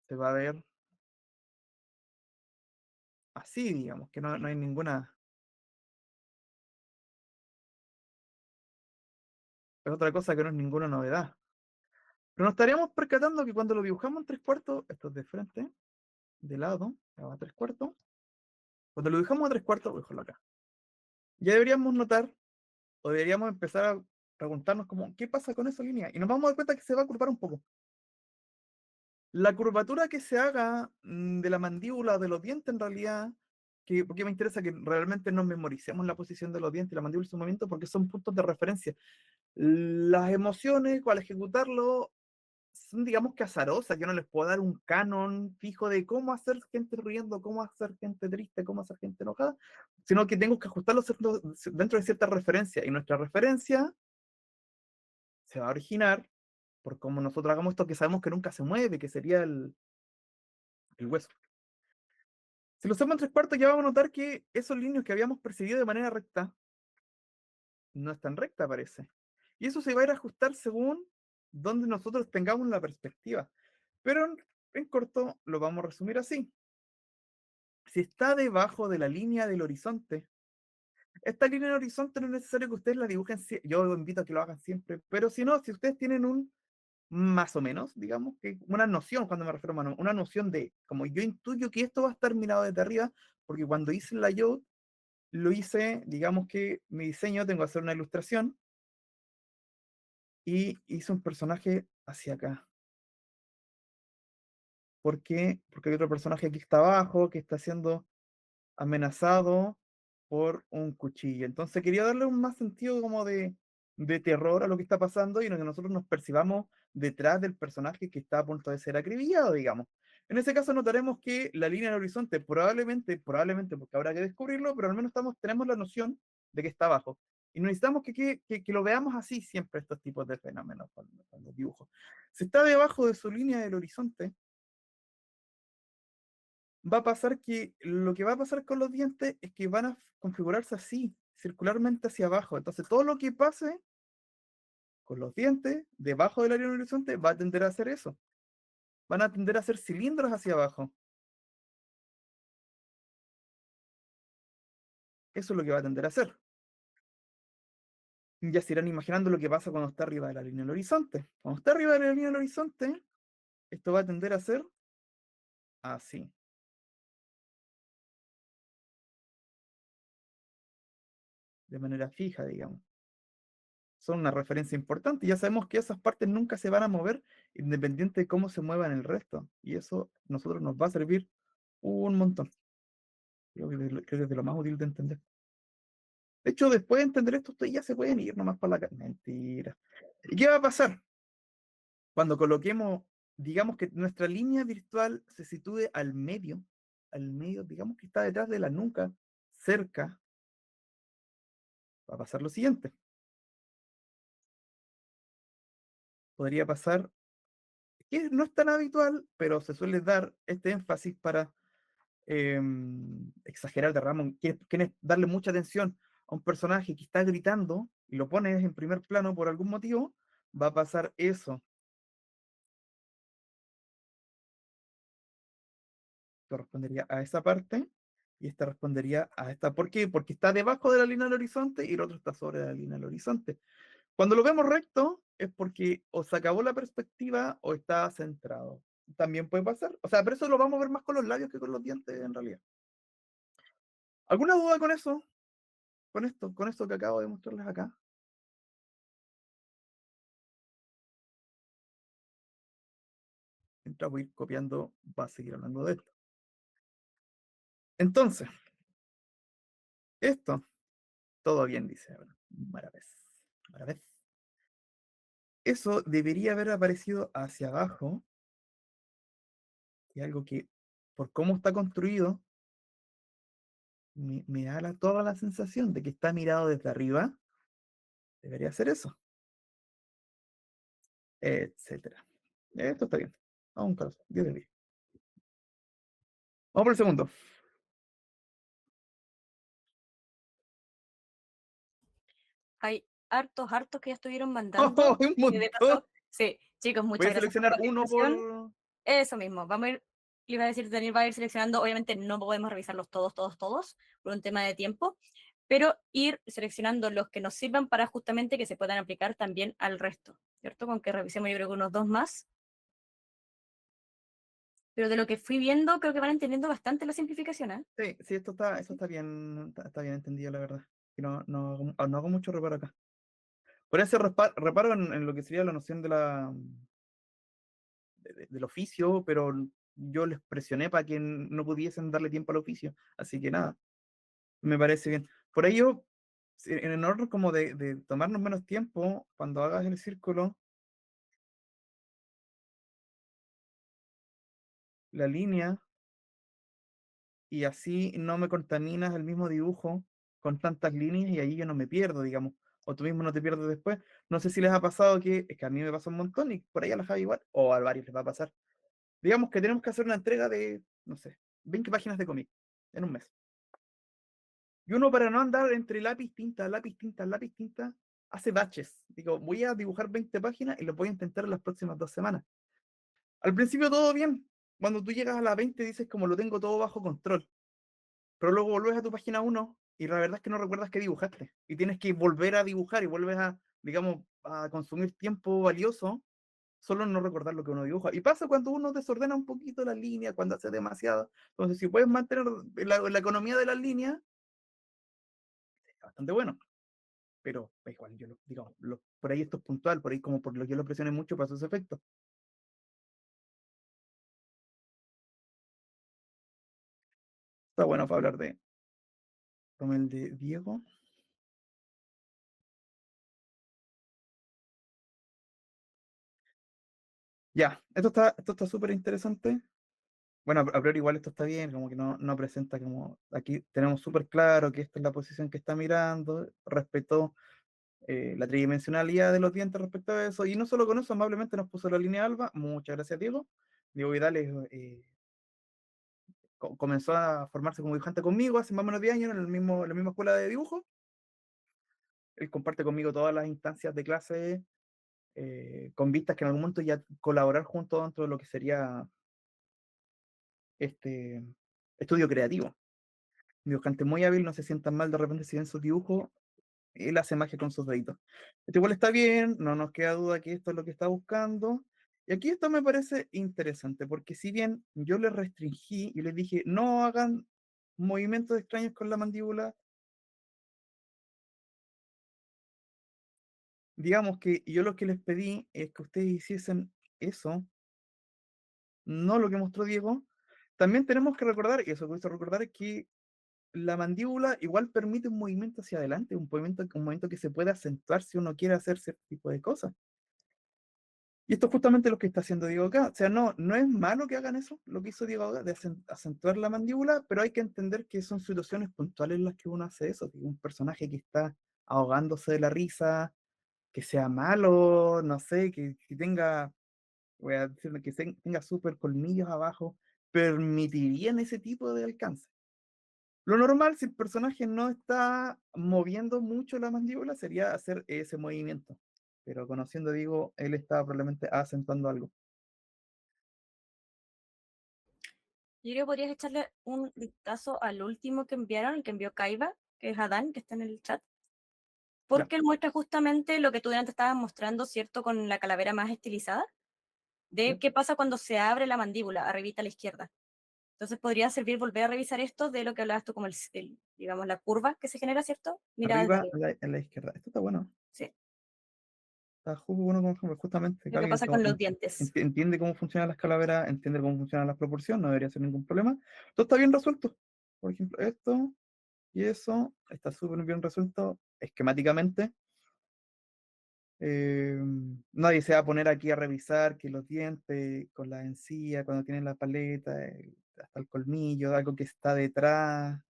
se va a ver así, digamos, que no hay ninguna. Es otra cosa que no es ninguna novedad. Pero nos estaríamos percatando que cuando lo dibujamos en tres cuartos, esto es de frente, de lado, a tres cuartos, cuando lo dibujamos a tres cuartos, voy a dejarlo acá, ya deberíamos notar, o deberíamos empezar a preguntarnos como, ¿qué pasa con esa línea? Y nos vamos a dar cuenta que se va a curvar un poco. La curvatura que se haga de la mandíbula o de los dientes, en realidad, porque me interesa que realmente nos memoricemos la posición de los dientes y la mandíbula y su movimiento, porque son puntos de referencia. Las emociones, al ejecutarlo, son, digamos que azarosas. Yo no les puedo dar un canon fijo de cómo hacer gente riendo, cómo hacer gente triste, cómo hacer gente enojada, sino que tengo que ajustarlo dentro de cierta referencia. Y nuestra referencia se va a originar por cómo nosotros hagamos esto que sabemos que nunca se mueve, que sería el hueso. Si lo hacemos en tres cuartos, ya vamos a notar que esos líneas que habíamos percibido de manera recta no es tan recta, parece. Y eso se va a ir a ajustar según donde nosotros tengamos la perspectiva. Pero en corto lo vamos a resumir así. Si está debajo de la línea del horizonte, esta línea del horizonte no es necesario que ustedes la dibujen, yo los invito a que lo hagan siempre, pero si no, si ustedes tienen un más o menos, digamos, que una noción, cuando me refiero a mano, una noción de, como yo intuyo que esto va a estar mirado desde arriba, porque cuando hice el layout, lo hice, digamos que mi diseño, tengo que hacer una ilustración, y hice un personaje hacia acá. ¿Por qué? Porque hay otro personaje aquí que está abajo, que está siendo amenazado por un cuchillo. Entonces quería darle un más sentido como de terror a lo que está pasando y en que nosotros nos percibamos detrás del personaje que está a punto de ser acribillado, digamos. En ese caso notaremos que la línea del horizonte probablemente porque habrá que descubrirlo, pero al menos tenemos la noción de que está abajo. Y necesitamos que lo veamos así siempre estos tipos de fenómenos cuando dibujo. Si está debajo de su línea del horizonte, va a pasar que lo que va a pasar con los dientes es que van a configurarse así, circularmente hacia abajo. Entonces, todo lo que pase con los dientes debajo del área del horizonte va a tender a hacer eso. Van a tender a hacer cilindros hacia abajo. Eso es lo que va a tender a hacer. Ya se irán imaginando lo que pasa cuando está arriba de la línea del horizonte. Cuando está arriba de la línea del horizonte, esto va a tender a ser así, de manera fija, digamos. Son una referencia importante. Ya sabemos que esas partes nunca se van a mover independiente de cómo se muevan el resto. Y eso a nosotros nos va a servir un montón. Creo que es de lo más útil de entender. De hecho, después de entender esto, ustedes ya se pueden ir nomás para la casa. Mentira. ¿Y qué va a pasar? Cuando coloquemos, digamos que nuestra línea virtual se sitúe al medio, digamos que está detrás de la nuca, cerca, va a pasar lo siguiente. Podría pasar, que no es tan habitual, pero se suele dar este énfasis para exagerar de Ramón, quieres darle mucha atención a un personaje que está gritando y lo pones en primer plano por algún motivo, va a pasar eso. Correspondería a esa parte y esta respondería a esta. ¿Por qué? Porque está debajo de la línea del horizonte y el otro está sobre la línea del horizonte. Cuando lo vemos recto es porque o se acabó la perspectiva o está centrado. También puede pasar. O sea, pero eso lo vamos a ver más con los labios que con los dientes en realidad. ¿Alguna duda con eso? Con esto que acabo de mostrarles acá. Mientras voy copiando, va a seguir hablando de esto. Entonces, esto, todo bien, dice ahora. Maravilloso. Maravilloso. Eso debería haber aparecido hacia abajo, y algo que, por cómo está construido, me da toda la sensación de que está mirado desde arriba. Debería ser eso, etcétera. Esto está bien. Vamos a un caso, 10 de 10. Vamos por el segundo. Hay hartos que ya estuvieron ¡Oh, mandando. un Y de montón! paso, sí, chicos, Voy muchas a gracias por seleccionar la uno orientación. por... Eso mismo, vamos a ir, le iba a decir, Daniel va a ir seleccionando, obviamente no podemos revisarlos todos, por un tema de tiempo, pero ir seleccionando los que nos sirvan para justamente que se puedan aplicar también al resto, ¿cierto? Con que revisemos yo creo que unos dos más. Pero de lo que fui viendo, creo que van entendiendo bastante la simplificación, ¿eh? Sí, sí, esto está bien, está bien entendido, la verdad. Y no hago mucho reparo acá. Por ese reparo en lo que sería la noción del oficio, pero yo les presioné para que no pudiesen darle tiempo al oficio. Así que nada, me parece bien. Por ello, en el orden como de tomarnos menos tiempo, cuando hagas el círculo, la línea, y así no me contaminas el mismo dibujo con tantas líneas y ahí yo no me pierdo, digamos. O tú mismo no te pierdes después. No sé si les ha pasado que, es que a mí me pasa un montón y por ahí a la Javi igual, o a varios les va a pasar. Digamos que tenemos que hacer una entrega de, no sé, 20 páginas de cómic en un mes. Y uno para no andar entre lápiz, tinta, lápiz, tinta, lápiz, tinta, hace baches. Digo, voy a dibujar 20 páginas y lo voy a intentar en las próximas 2 semanas. Al principio todo bien. Cuando tú llegas a la 20 dices como lo tengo todo bajo control. Pero luego volvés a tu página 1 y la verdad es que no recuerdas qué dibujaste. Y tienes que volver a dibujar y vuelves a, digamos, a consumir tiempo valioso solo no recordar lo que uno dibuja. Y pasa cuando uno desordena un poquito la línea, cuando hace demasiado. Entonces, si puedes mantener la economía de las líneas, es bastante bueno. Pero igual, yo digamos, por ahí esto es puntual, por ahí como por lo que yo lo presioné mucho pasó ese efecto. Está bueno para hablar de, como el de Diego. Ya, esto está súper interesante. Bueno, a priori igual esto está bien, como que no presenta como, aquí tenemos súper claro que esta es la posición que está mirando, respetó la tridimensionalidad de los dientes respecto a eso, y no solo con eso, amablemente nos puso la línea alba, muchas gracias Diego. Diego Vidales comenzó a formarse como dibujante conmigo hace más o menos 10 años en la misma escuela de dibujo. Él comparte conmigo todas las instancias de clase con vistas que en algún momento ya colaborar juntos dentro de lo que sería este estudio creativo. dibujante muy hábil, no se sientan mal de repente si ven sus dibujos, él hace magia con sus deditos. Esto igual está bien, no nos queda duda que esto es lo que está buscando. Y aquí esto me parece interesante, porque si bien yo les restringí y les dije, no hagan movimientos extraños con la mandíbula, digamos que yo lo que les pedí es que ustedes hiciesen eso, no lo que mostró Diego. También tenemos que recordar, y eso que hizo recordar, es que la mandíbula igual permite un movimiento hacia adelante, un movimiento que se puede acentuar si uno quiere hacer cierto tipo de cosas. Y esto es justamente lo que está haciendo Diego acá. O sea, no es malo que hagan eso, lo que hizo Diego acá, de acentuar la mandíbula, pero hay que entender que son situaciones puntuales en las que uno hace eso. Que un personaje que está ahogándose de la risa, que sea malo, no sé, que tenga, voy a decirle, que tenga súper colmillos abajo, permitirían ese tipo de alcance. Lo normal, si el personaje no está moviendo mucho la mandíbula, sería hacer ese movimiento. Pero conociendo a Diego, él estaba probablemente acentuando algo. Yo creo que podrías echarle un vistazo al último que enviaron, el que envió Kaiba, que es Adán, que está en el chat, Ya, porque él muestra justamente lo que tú antes estabas mostrando, ¿cierto? Con la calavera más estilizada, de sí. qué pasa cuando se abre la mandíbula, arribita a la izquierda. Entonces podría servir volver a revisar esto de lo que hablabas tú, como digamos, la curva que se genera, ¿cierto? Mira desde Arriba arriba. en la izquierda. Esto está bueno. Sí, Está bueno como ejemplo, justamente que lo que alguien pasa con los dientes. entiende cómo funcionan las calaveras, entiende cómo funcionan las proporciones, no debería ser ningún problema. Todo está bien resuelto. Por ejemplo, esto y eso está súper bien resuelto esquemáticamente. Nadie se va a poner aquí a revisar que los dientes con la encía, cuando tienen la paleta, hasta el colmillo, algo que está detrás,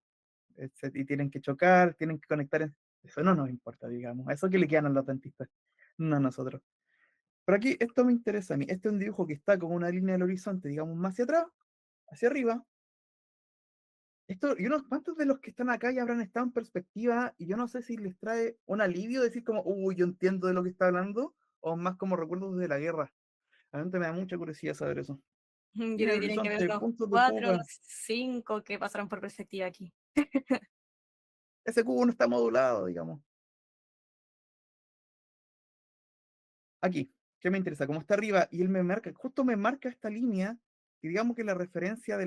y tienen que chocar, tienen que conectar. Eso no nos importa, digamos. Eso que le quedan a los dentistas, no a nosotros. Pero aquí esto me interesa a mí. Este es un dibujo que está como una línea del horizonte, digamos, más hacia atrás, hacia arriba. Esto, y unos cuantos de los que están acá ya habrán estado en perspectiva, y yo no sé si les trae un alivio decir como, uy, yo entiendo de lo que está hablando, o más como recuerdos de la guerra. A mí me da mucha curiosidad saber eso. Yo Línea creo del que tienen que haber horizonte, unos puntos de 4 o fuga. 5 que pasaron por perspectiva aquí. Ese cubo no está modulado, digamos. Aquí, ¿qué me interesa? Como está arriba, y él me marca, justo me marca esta línea, y digamos que la referencia de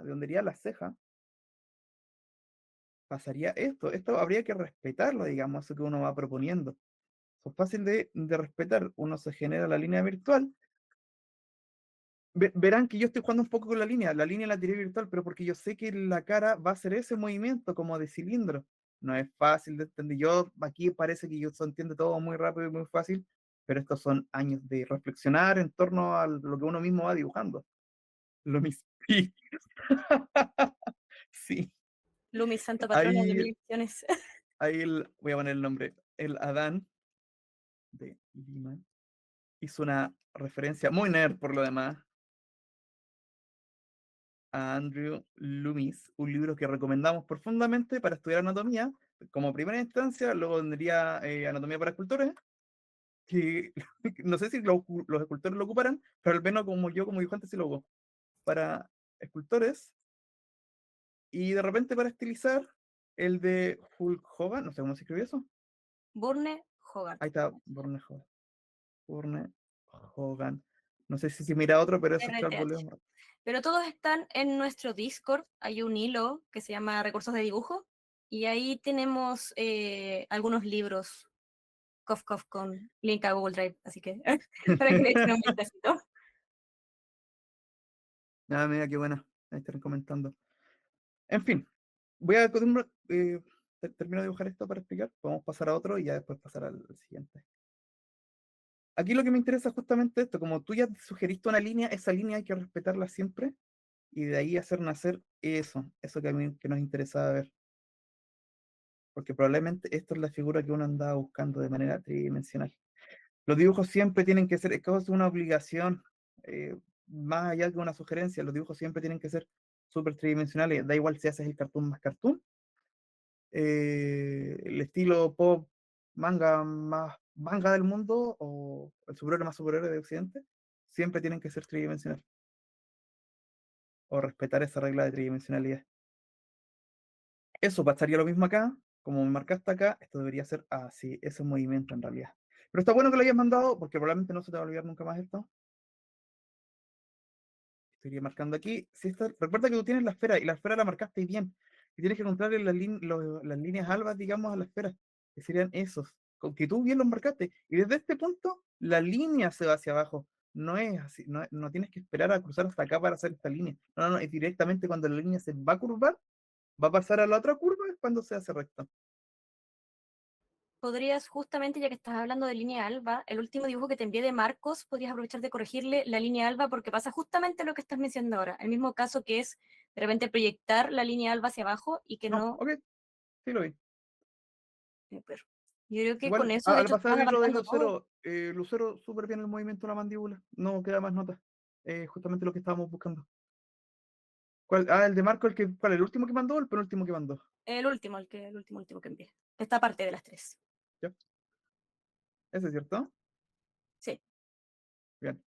donde iría la ceja, pasaría esto. Esto habría que respetarlo, digamos, eso que uno va proponiendo. Es fácil de respetar. Uno se genera la línea virtual. Verán que yo estoy jugando un poco con la línea. La línea la tiré virtual, pero porque yo sé que la cara va a hacer ese movimiento como de cilindro. No es fácil de entender. Yo aquí parece que yo se entiende todo muy rápido y muy fácil, pero estos son años de reflexionar en torno a lo que uno mismo va dibujando. Lo mismo. Sí, sí. Lumi, santo patrono de Ahí, mil millones. voy a poner el nombre. El Adán de Lima hizo una referencia muy nerd por lo demás a Andrew Loomis, un libro que recomendamos profundamente para estudiar anatomía, como primera instancia. Luego tendría anatomía para escultores, que no sé si los escultores lo ocuparán, pero al menos como yo como dibujante sí lo hago. Para escultores, y de repente para estilizar, el de Hulk Hogan, no sé cómo se escribe eso. Burne Hogarth. Ahí está, Borne Hogan. Borne Hogan. No sé si se mira otro, pero eso es claro, RTH. Pero todos están en nuestro Discord. Hay un hilo que se llama Recursos de Dibujo. Y ahí tenemos algunos libros, cof, cof, con link a Google Drive. Así que para que le echen un vistacito. Ah, mira qué buena. Ahí están comentando. En fin, voy a termino de dibujar esto para explicar. Podemos pasar a otro y ya después pasar al siguiente. Aquí lo que me interesa es justamente esto, como tú ya sugeriste una línea, esa línea hay que respetarla siempre y de ahí hacer nacer eso que a mí que nos interesaba ver. Porque probablemente esto es la figura que uno andaba buscando de manera tridimensional. Los dibujos siempre tienen que ser, es casi una obligación, más allá que una sugerencia, los dibujos siempre tienen que ser súper tridimensionales. Da igual si haces el cartoon más cartoon, el estilo pop manga más manga del mundo o el superhéroe más superhéroe de Occidente, siempre tienen que ser tridimensionales o respetar esa regla de tridimensionalidad. Eso pasaría lo mismo acá, como me marcaste acá, esto debería ser así, ese movimiento en realidad. Pero está bueno que lo hayas mandado, porque probablemente no se te va a olvidar nunca más esto. Estaría marcando aquí. Si recuerda que tú tienes la esfera, y la esfera la marcaste bien. Y tienes que encontrarle las líneas albas, digamos, a la esfera, que serían esos, con que tú bien los marcaste. Y desde este punto, la línea se va hacia abajo. No es así, no tienes que esperar a cruzar hasta acá para hacer esta línea. No, es directamente cuando la línea se va a curvar, va a pasar a la otra curva, es cuando se hace recta. Podrías justamente, ya que estás hablando de línea alba, el último dibujo que te envié de Marcos, podrías aprovechar de corregirle la línea alba porque pasa justamente lo que estás mencionando ahora. El mismo caso que es de repente proyectar la línea alba hacia abajo y que No, no... ok, sí lo vi. pero yo creo que con Igual, eso, de al hecho, pasar estás lo de abarcando todo. Lucero, súper bien el movimiento de la mandíbula. No queda más nota. Justamente lo que estábamos buscando. ¿Cuál? Ah, el de Marco, ¿cuál? ¿El último que mandó o el penúltimo que mandó? El último que envié. Esta parte de las tres. ¿Ya? ¿Ese es cierto? Sí. Bien.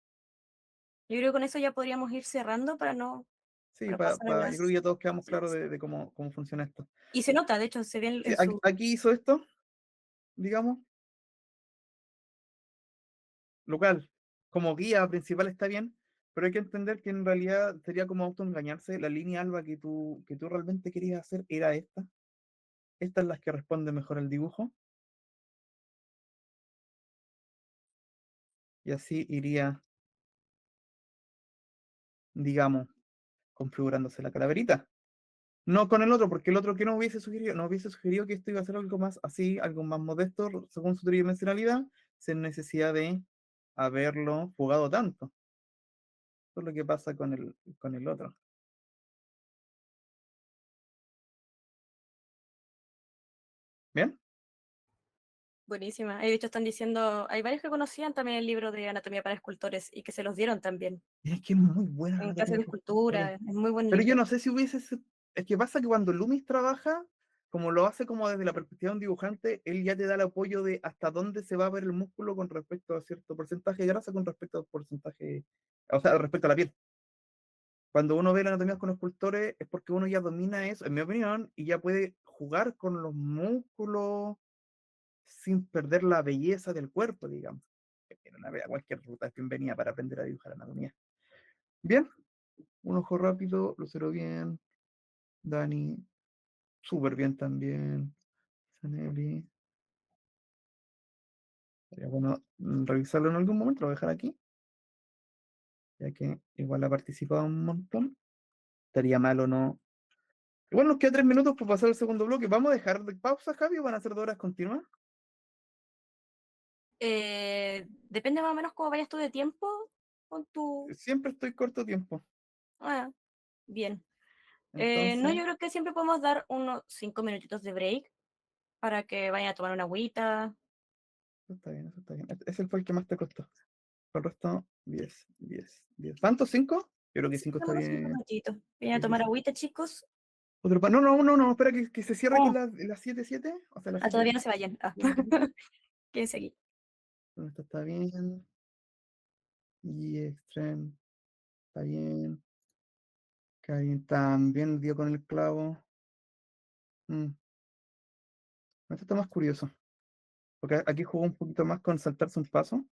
Yo creo que con eso ya podríamos ir cerrando Sí, para pasar a yo creo que las ya todos quedamos claros conclusiones. de cómo funciona esto. Y se nota, de hecho, se ve Sí, en su... aquí hizo esto, digamos, local. Como guía principal está bien, pero hay que entender que en realidad sería como autoengañarse. La línea alba que tú realmente querías hacer era esta. Esta es la que responde mejor al dibujo. Y así iría, digamos, configurándose la calaverita. No con el otro, porque el otro que no hubiese sugerido que esto iba a ser algo más así, algo más modesto, según su tridimensionalidad, sin necesidad de haberlo jugado tanto. Eso es lo que pasa con el otro. ¿Bien? Buenísima. De hecho, están diciendo, hay varios que conocían también el libro de Anatomía para Escultores y que se los dieron también Y es que es muy buena la en clases anatomía de por escultores. escultura. Es muy buen Pero yo libro. no sé si es que pasa que cuando Loomis trabaja, como lo hace como desde la perspectiva de un dibujante, él ya te da el apoyo de hasta dónde se va a ver el músculo con respecto a cierto porcentaje de grasa, con respecto al porcentaje, o sea, respecto a la piel. Cuando uno ve la anatomía con escultores es porque uno ya domina eso, en mi opinión, y ya puede jugar con los músculos sin perder la belleza del cuerpo, digamos. Cualquier ruta es bienvenida para aprender a dibujar anatomía. Bien, un ojo rápido, Lucero bien, Dani súper bien también, Sanelli. Sería bueno revisarlo en algún momento, lo voy a dejar aquí, ya que igual ha participado un montón. Estaría mal o no. Igual nos queda 3 minutos para pasar al segundo bloque. ¿Vamos a dejar de pausa, Javi, o van a ser 2 horas continuas? Depende más o menos cómo vayas tú de tiempo con tu... Siempre estoy corto tiempo. Ah, bien. No, Entonces, yo creo que siempre podemos dar unos 5 minutitos de break para que vayan a tomar una agüita. eso está bien, eso está bien. Ese fue el que más te costó. El resto, 10, 10, 10. ¿Cuántos? ¿5? Yo creo que Sí, 5 está unos cinco bien. minutitos. Vayan a Sí, sí, tomar sí. agüita, chicos. No, no, no, no, espera que se cierre con Oh, las 7 7, o sea, las todavía 7. no se vayan. Ah. Quédense aquí. Esto está bien. Y extreme, está bien. Karin también dio con el clavo. Mm, Esto está más curioso. Porque aquí jugó un poquito más con saltarse un paso.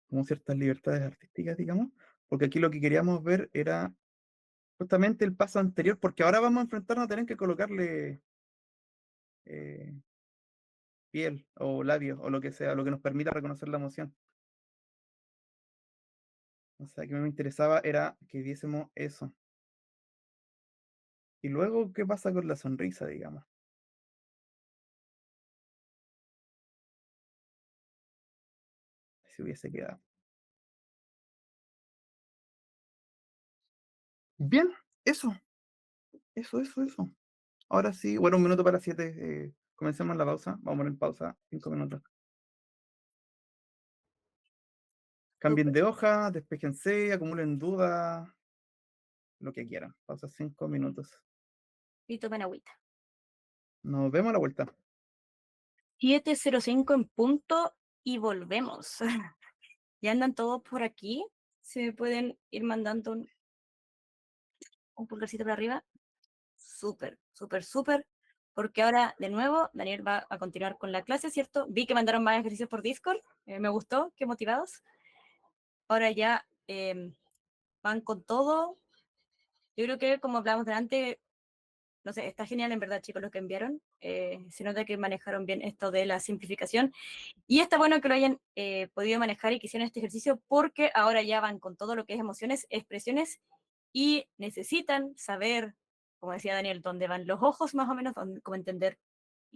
Como ciertas libertades artísticas, digamos. Porque aquí lo que queríamos ver era justamente el paso anterior. Porque ahora vamos a enfrentarnos a tener que colocarle eh, piel o labios o lo que sea, lo que nos permita reconocer la emoción. O sea, que me interesaba era que viésemos eso. Y luego, ¿qué pasa con la sonrisa, digamos? Si hubiese quedado. Bien, eso, eso. Ahora sí, bueno, 1 minuto para las 7. Comencemos la pausa. Vamos a poner pausa, 5 minutos. Cambien Súper. de hoja, despejense, acumulen dudas, lo que quieran. Pausa 5 minutos. Y tomen agüita. Nos vemos a la vuelta. 7:05 en punto y volvemos. Ya andan todos por aquí. Se pueden ir mandando un pulgarcito para arriba. Súper, súper, súper. Porque ahora, de nuevo, Daniel va a continuar con la clase, ¿cierto? Vi que mandaron más ejercicios por Discord. Me gustó, qué motivados. Ahora ya van con todo. Yo creo que, como hablábamos delante, no sé, está genial en verdad, chicos, lo que enviaron. Se nota que manejaron bien esto de la simplificación. Y está bueno que lo hayan podido manejar y que hicieron este ejercicio porque ahora ya van con todo lo que es emociones, expresiones y necesitan saber, como decía Daniel, dónde van los ojos más o menos, cómo entender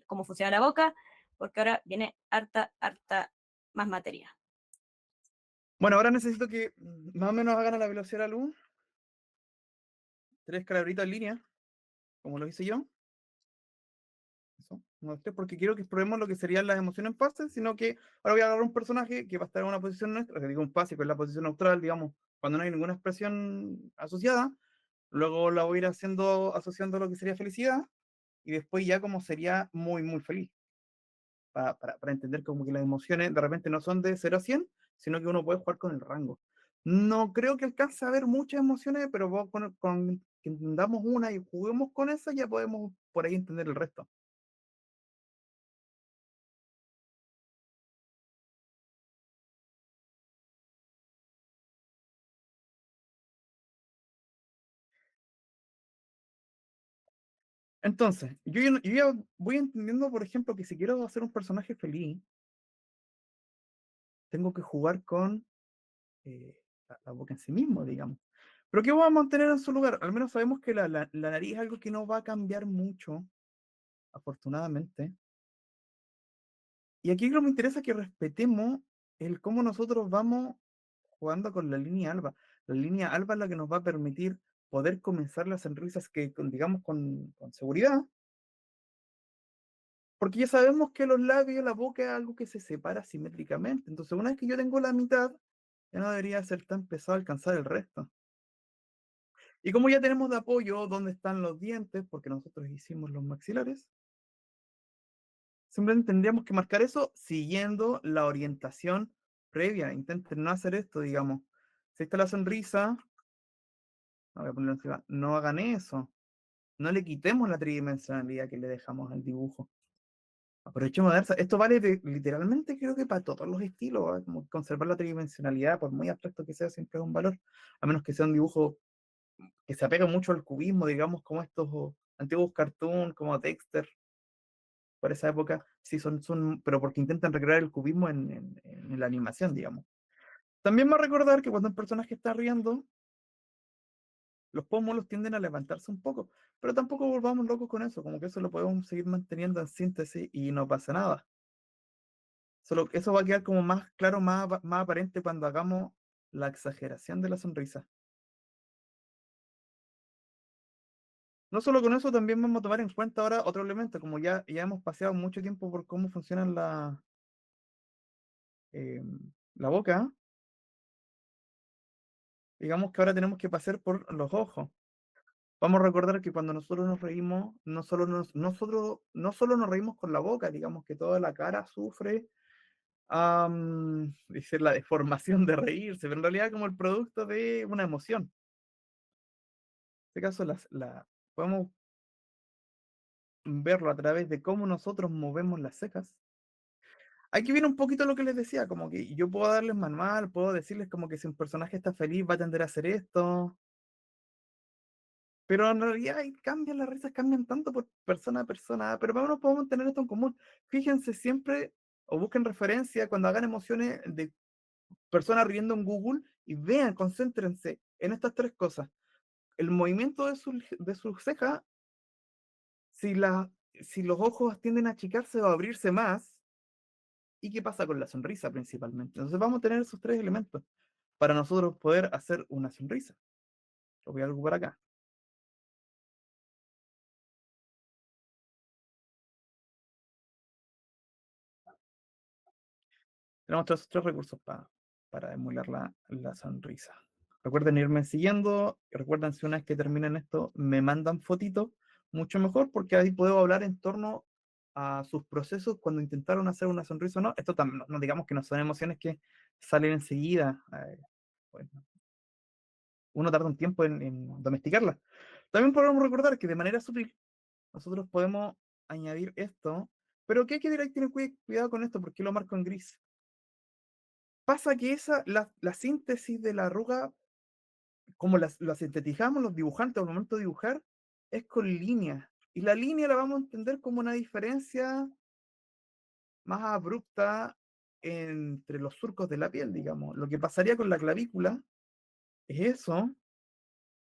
cómo funciona la boca, porque ahora viene harta, harta más materia. Bueno, ahora necesito que más o menos hagan a la velocidad de la luz 3 calabritos en línea, como lo hice yo. Eso, 1, 2, 3, porque quiero que exploremos lo que serían las emociones en fase, sino que ahora voy a agarrar un personaje que va a estar en una posición nuestra, que digo un fase, que es la posición neutral, digamos, cuando no hay ninguna expresión asociada. Luego la voy a ir haciendo, asociando a lo que sería felicidad, y después ya como sería muy, muy feliz. Para entender como que las emociones de repente no son de 0 a 100, sino que uno puede jugar con el rango. No creo que alcance a ver muchas emociones, pero con que entendamos una y juguemos con esa, ya podemos por ahí entender el resto. Entonces, yo ya voy entendiendo, por ejemplo, que si quiero hacer un personaje feliz, tengo que jugar con la boca en sí mismo, digamos. Pero ¿qué vamos a mantener en su lugar? Al menos sabemos que la nariz es algo que no va a cambiar mucho, afortunadamente. Y aquí lo que me interesa es que respetemos el cómo nosotros vamos jugando con la línea alba. La línea alba es la que nos va a permitir poder comenzar las sonrisas que, digamos, con seguridad, porque ya sabemos que los labios, la boca es algo que se separa simétricamente. Entonces, una vez que yo tengo la mitad, ya no debería ser tan pesado alcanzar el resto. Y como ya tenemos de apoyo dónde están los dientes, porque nosotros hicimos los maxilares, simplemente tendríamos que marcar eso siguiendo la orientación previa. Intenten no hacer esto, digamos. Si está la sonrisa, voy a ponerlo encima, no hagan eso. No le quitemos la tridimensionalidad que le dejamos al dibujo. Aprovechemos de darse. Esto vale literalmente, creo que para todos los estilos, ¿eh? Como conservar la tridimensionalidad, por muy abstracto que sea, siempre es un valor. A menos que sea un dibujo que se apega mucho al cubismo, digamos, como estos antiguos cartoons, como Dexter, por esa época, sí pero porque intentan recrear el cubismo en la animación, digamos. También me va a recordar que cuando un personaje está riendo, los pómulos tienden a levantarse un poco, pero tampoco volvamos locos con eso, como que eso lo podemos seguir manteniendo en síntesis y no pasa nada. Solo eso va a quedar como más claro, más aparente cuando hagamos la exageración de la sonrisa. No solo con eso, también vamos a tomar en cuenta ahora otro elemento, como ya hemos paseado mucho tiempo por cómo funciona eh, la boca, digamos que ahora tenemos que pasar por los ojos. Vamos a recordar que cuando nosotros nos reímos, no solo nos reímos con la boca, digamos que toda la cara sufre, dice la deformación de reírse, pero en realidad como el producto de una emoción. En este caso, podemos verlo a través de cómo nosotros movemos las cejas. Aquí viene un poquito lo que les decía, como que yo puedo darles manual, puedo decirles como que si un personaje está feliz va a tender a hacer esto, pero en realidad ahí cambian, las risas cambian tanto por persona a persona, pero vámonos, podemos tener esto en común. Fíjense siempre o busquen referencia cuando hagan emociones de personas riendo en Google y vean, concéntrense en estas 3 cosas. El movimiento de su ceja, si, si los ojos tienden a achicarse o a abrirse más, y qué pasa con la sonrisa principalmente. Entonces vamos a tener esos 3 elementos para nosotros poder hacer una sonrisa. Lo voy a ocupar acá. Tenemos estos 3 recursos para emular la sonrisa. Recuerden irme siguiendo. Recuerden, si una vez que terminen esto, me mandan fotitos, mucho mejor, porque ahí puedo hablar en torno a sus procesos cuando intentaron hacer una sonrisa o no. Esto también, no digamos que no son emociones que salen enseguida. Bueno, uno tarda un tiempo en domesticarla. También podemos recordar que de manera sutil nosotros podemos añadir esto, pero que hay que tener cuidado con esto, porque lo marco en gris. Pasa que la síntesis de la arruga, como la sintetizamos los dibujantes al momento de dibujar, es con líneas. Y la línea la vamos a entender como una diferencia más abrupta entre los surcos de la piel, digamos. Lo que pasaría con la clavícula es eso,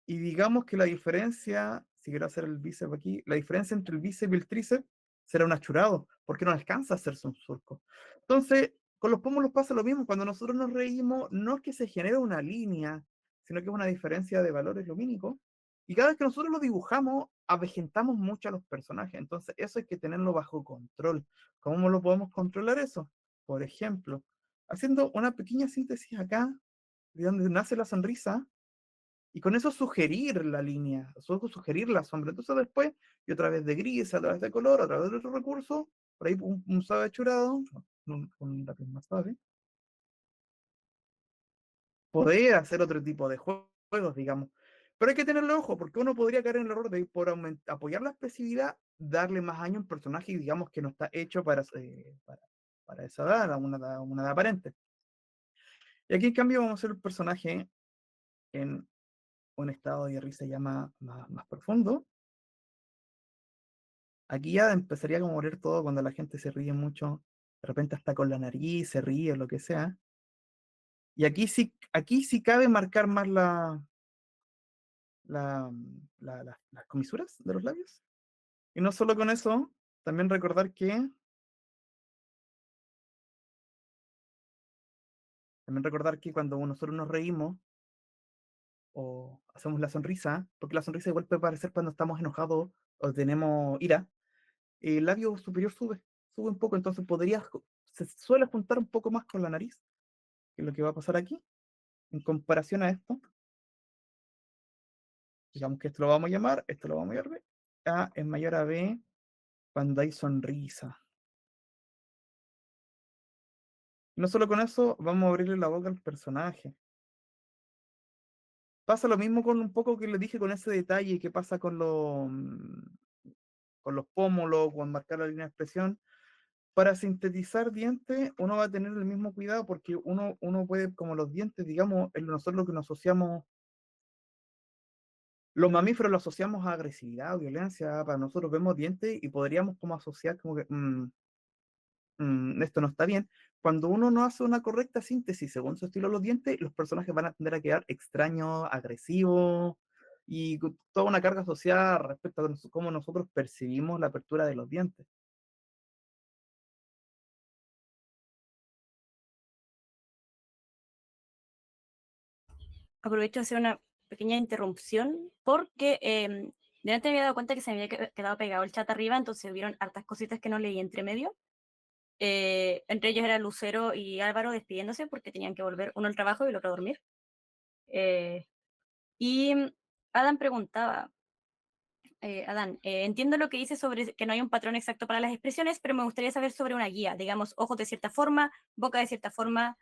y digamos que la diferencia, si quiero hacer el bíceps aquí, la diferencia entre el bíceps y el tríceps será un achurado, porque no alcanza a hacerse un surco. Entonces, con los pómulos pasa lo mismo. Cuando nosotros nos reímos, no es que se genere una línea, sino que es una diferencia de valores lumínicos. Y cada vez que nosotros lo dibujamos, avejentamos mucho a los personajes. Entonces, eso hay que tenerlo bajo control. ¿Cómo lo podemos controlar eso? Por ejemplo, haciendo una pequeña síntesis acá, de donde nace la sonrisa, y con eso sugerir la línea, sugerir la sombra. Entonces después, y otra vez de gris, a través de color, a través de otro recurso, por ahí un suave achurado, con un lápiz más suave, poder hacer otro tipo de juegos, digamos. Pero hay que tenerle ojo, porque uno podría caer en el error de, por apoyar la expresividad, darle más año a un personaje, digamos, que no está hecho para esa edad, una edad aparente. Y aquí, en cambio, vamos a hacer el personaje en un estado de risa ya más profundo. Aquí ya empezaría como a morir todo cuando la gente se ríe mucho, de repente hasta con la nariz, se ríe o lo que sea. Y aquí sí cabe marcar más las comisuras de los labios. Y no solo con eso, también recordar que cuando nosotros nos reímos o hacemos la sonrisa, porque la sonrisa igual puede aparecer cuando estamos enojados o tenemos ira, el labio superior sube un poco, entonces se suele juntar un poco más con la nariz, que es lo que va a pasar aquí, en comparación a esto. Digamos que esto lo vamos a llamar, esto lo vamos a llamar A es mayor a B cuando hay sonrisa. No solo con eso, vamos a abrirle la boca al personaje. Pasa lo mismo con un poco que le dije con ese detalle que pasa con los pómulos, con marcar la línea de expresión. Para sintetizar dientes, uno va a tener el mismo cuidado porque uno puede, como los dientes, digamos, nosotros lo que nos asociamos, los mamíferos lo asociamos a agresividad o violencia. Para nosotros vemos dientes y podríamos como asociar como que esto no está bien. Cuando uno no hace una correcta síntesis según su estilo de los dientes, los personajes van a tender a quedar extraños, agresivos y con toda una carga social respecto a cómo nosotros percibimos la apertura de los dientes. Aprovecho de hacer una pequeña interrupción porque delante me había dado cuenta que se me había quedado pegado el chat arriba, entonces hubieron hartas cositas que no leí entre medio. Entre ellos era Lucero y Álvaro despidiéndose porque tenían que volver uno al trabajo y el otro a dormir. Eh, y Adam preguntaba, Adán, entiendo lo que dice sobre que no hay un patrón exacto para las expresiones, pero me gustaría saber sobre una guía, digamos, ojos de cierta forma, boca de cierta forma,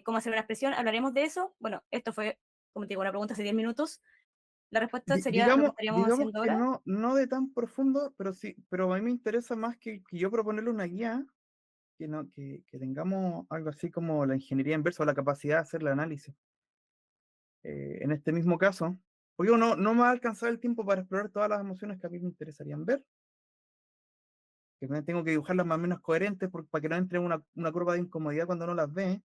cómo hacer una expresión. ¿Hablaremos de eso? Bueno, esto fue, como te digo, una pregunta hace 10 minutos. La respuesta sería lo que estaríamos Digamos haciendo que ahora. no de tan profundo, pero sí, pero a mí me interesa más que yo proponerle una guía, que tengamos algo así como la ingeniería inversa o la capacidad de hacer el análisis. En este mismo caso, porque no me va a alcanzar el tiempo para explorar todas las emociones que a mí me interesarían ver, que tengo que dibujarlas más o menos coherentes para que no entre una curva de incomodidad cuando no las ve.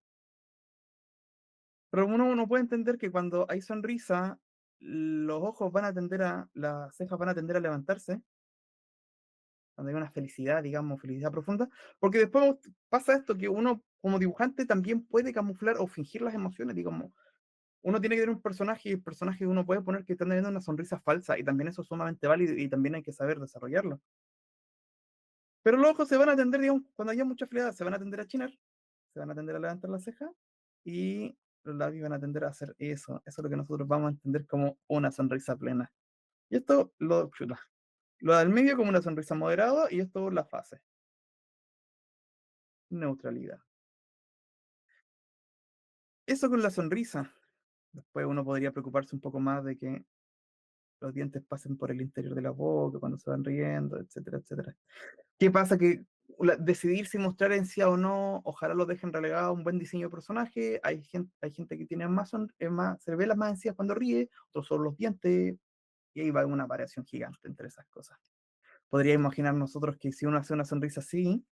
Pero uno puede entender que cuando hay sonrisa, las cejas van a tender a levantarse, cuando hay una felicidad, digamos, felicidad profunda, porque después pasa esto, que uno como dibujante también puede camuflar o fingir las emociones, digamos. Uno tiene que tener un personaje y el personaje uno puede poner que está teniendo una sonrisa falsa y también eso es sumamente válido y también hay que saber desarrollarlo. Pero los ojos se van a tender, digamos, cuando haya mucha felicidad, se van a tender a chinar, se van a tender a levantar la ceja y los labios van a tender a hacer eso. Eso es lo que nosotros vamos a entender como una sonrisa plena. Y esto lo del medio como una sonrisa moderada y esto la fase, neutralidad. Eso con la sonrisa. Después uno podría preocuparse un poco más de que los dientes pasen por el interior de la boca cuando se van riendo, etcétera, etcétera. ¿Qué pasa? Que decidir si mostrar encía o no, ojalá lo dejen relegado a un buen diseño de personaje. Hay gente que tiene más, se le ve las más encías cuando ríe, otros son los dientes, y ahí va una variación gigante entre esas cosas. Podría imaginar nosotros que si uno hace una sonrisa así,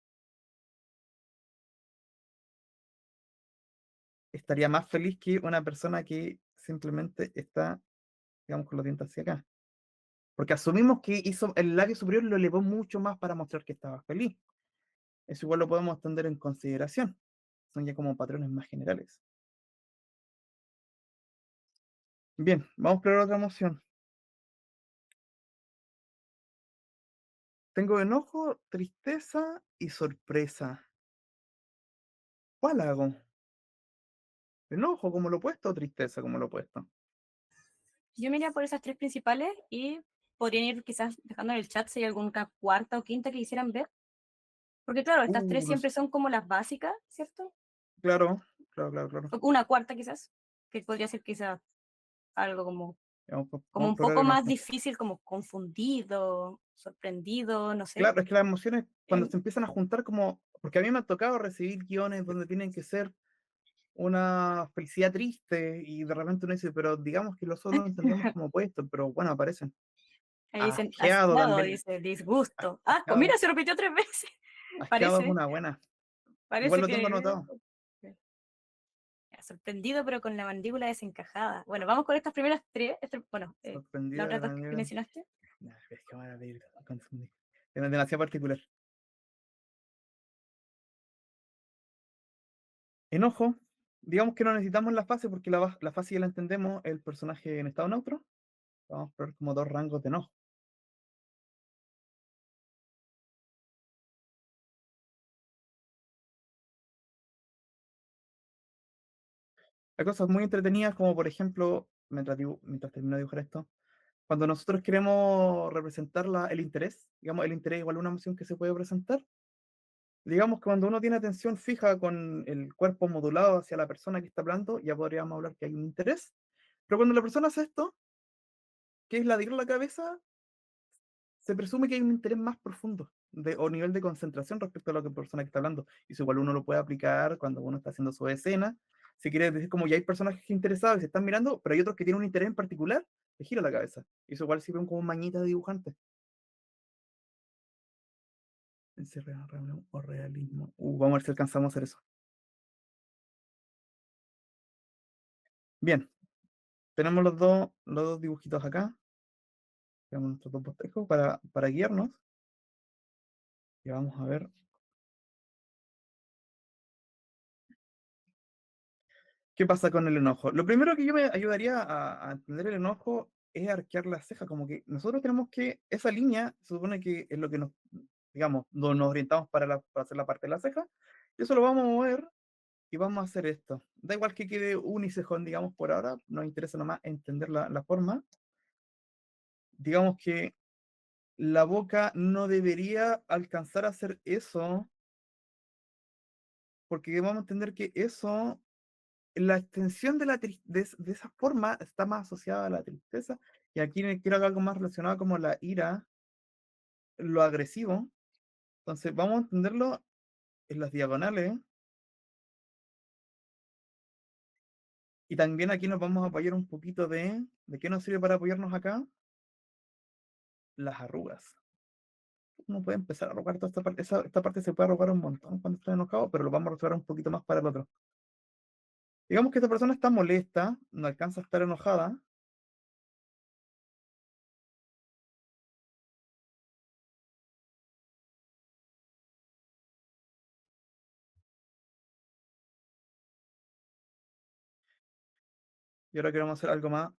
estaría más feliz que una persona que simplemente está, digamos, con los dientes hacia acá. Porque asumimos que hizo el labio superior lo elevó mucho más para mostrar que estaba feliz. Eso igual lo podemos tener en consideración. Son ya como patrones más generales. Bien, vamos a probar otra emoción. Tengo enojo, tristeza y sorpresa. ¿Cuál hago? ¿Enojo como lo opuesto o tristeza como lo opuesto? Yo me iría por esas tres principales y podrían ir quizás dejando en el chat si hay alguna cuarta o quinta que quisieran ver. Porque claro, estas tres No siempre son como las básicas, ¿cierto? claro, claro, claro, claro. O una cuarta quizás, que podría ser quizás algo como Vamos a un explorar poco más enojo. difícil, como confundido, sorprendido, no sé. Claro, es que las emociones cuando Em, se empiezan a juntar como, porque a mí me ha tocado recibir guiones donde tienen que ser una felicidad triste y de repente uno dice, pero digamos que lo solo entendemos como opuesto, pero bueno, aparecen. Ahí dicen Asqueado asqueado, también. dice disgusto. Asco, Asqueado, mira, se repitió 3 veces. asqueado es Parece, una buena. Igual parece lo tengo que anotado. sorprendido, pero con la mandíbula desencajada. Bueno, vamos con estas primeras tres. Bueno, las Sorprendido de otras la dos que manera. mencionaste. Nah, es que van a pedir confundí. Es demasiado particular. Enojo. Digamos que no necesitamos la fase porque la fase ya la entendemos, el personaje en estado neutro. Vamos a probar como dos rangos de enojo. Hay cosas muy entretenidas como por ejemplo, mientras termino de dibujar esto, cuando nosotros queremos representar el interés, digamos, el interés igual a una emoción que se puede presentar, digamos que cuando uno tiene atención fija con el cuerpo modulado hacia la persona que está hablando, ya podríamos hablar que hay un interés, pero cuando la persona hace esto, que es ladear la cabeza, se presume que hay un interés más profundo o nivel de concentración respecto a lo que la persona que está hablando. Y eso igual uno lo puede aplicar cuando uno está haciendo su escena. Si quieres decir como ya hay personajes interesados y se están mirando, pero hay otros que tienen un interés en particular, te gira la cabeza. Y eso igual sirve como mañita de dibujante. Ese realismo o realismo. Vamos a ver si alcanzamos a hacer eso. Bien, tenemos los dos dibujitos acá. Tenemos nuestros dos bosquejos para guiarnos. Y vamos a ver. ¿Qué pasa con el enojo? Lo primero que yo me ayudaría a entender el enojo es arquear la ceja, como que nosotros tenemos que, esa línea se supone que es lo que nos, digamos, nos orientamos para hacer la parte de la ceja, y eso lo vamos a mover y vamos a hacer esto. Da igual que quede unicejón, digamos, por ahora, nos interesa nomás entender la forma. Digamos que la boca no debería alcanzar a hacer eso, porque vamos a entender que eso la extensión de esa forma está más asociada a la tristeza, y aquí quiero algo más relacionado como la ira, lo agresivo. Entonces vamos a entenderlo en las diagonales, y también aquí nos vamos a apoyar un poquito ¿de qué nos sirve para apoyarnos acá? Las arrugas. Uno puede empezar a arrugar toda esta parte, esta parte se puede arrugar un montón cuando está enojado, pero lo vamos a reservar un poquito más para el otro. Digamos que esta persona está molesta, no alcanza a estar enojada, y ahora queremos hacer algo más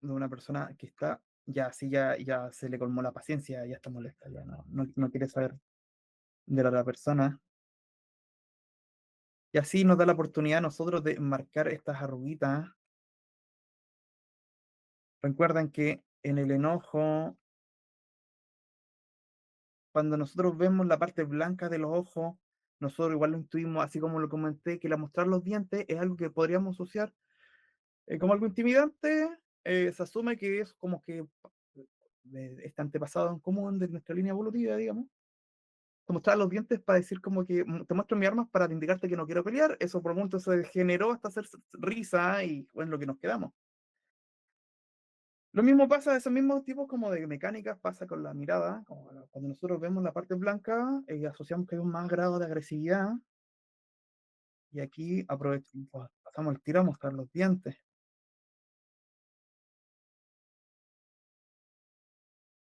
de una persona que está ya así, ya se le colmó la paciencia, ya está molesta, ya no quiere saber de la otra persona. Y así nos da la oportunidad a nosotros de marcar estas arruguitas. Recuerden que en el enojo, cuando nosotros vemos la parte blanca de los ojos, nosotros igual lo intuimos, así como lo comenté, que la mostrar los dientes es algo que podríamos asociar como algo intimidante, se asume que es como que este antepasado en común de nuestra línea evolutiva, digamos. Te mostraba los dientes para decir como que te muestro mis armas para indicarte que no quiero pelear. Eso por un momento se generó hasta hacer risa y fue en lo que nos quedamos. Lo mismo pasa, esos mismos tipos como de mecánicas pasa con la mirada. Cuando nosotros vemos la parte blanca, asociamos que hay un más grado de agresividad. Y aquí aprovechamos, pasamos el tiro a mostrar los dientes.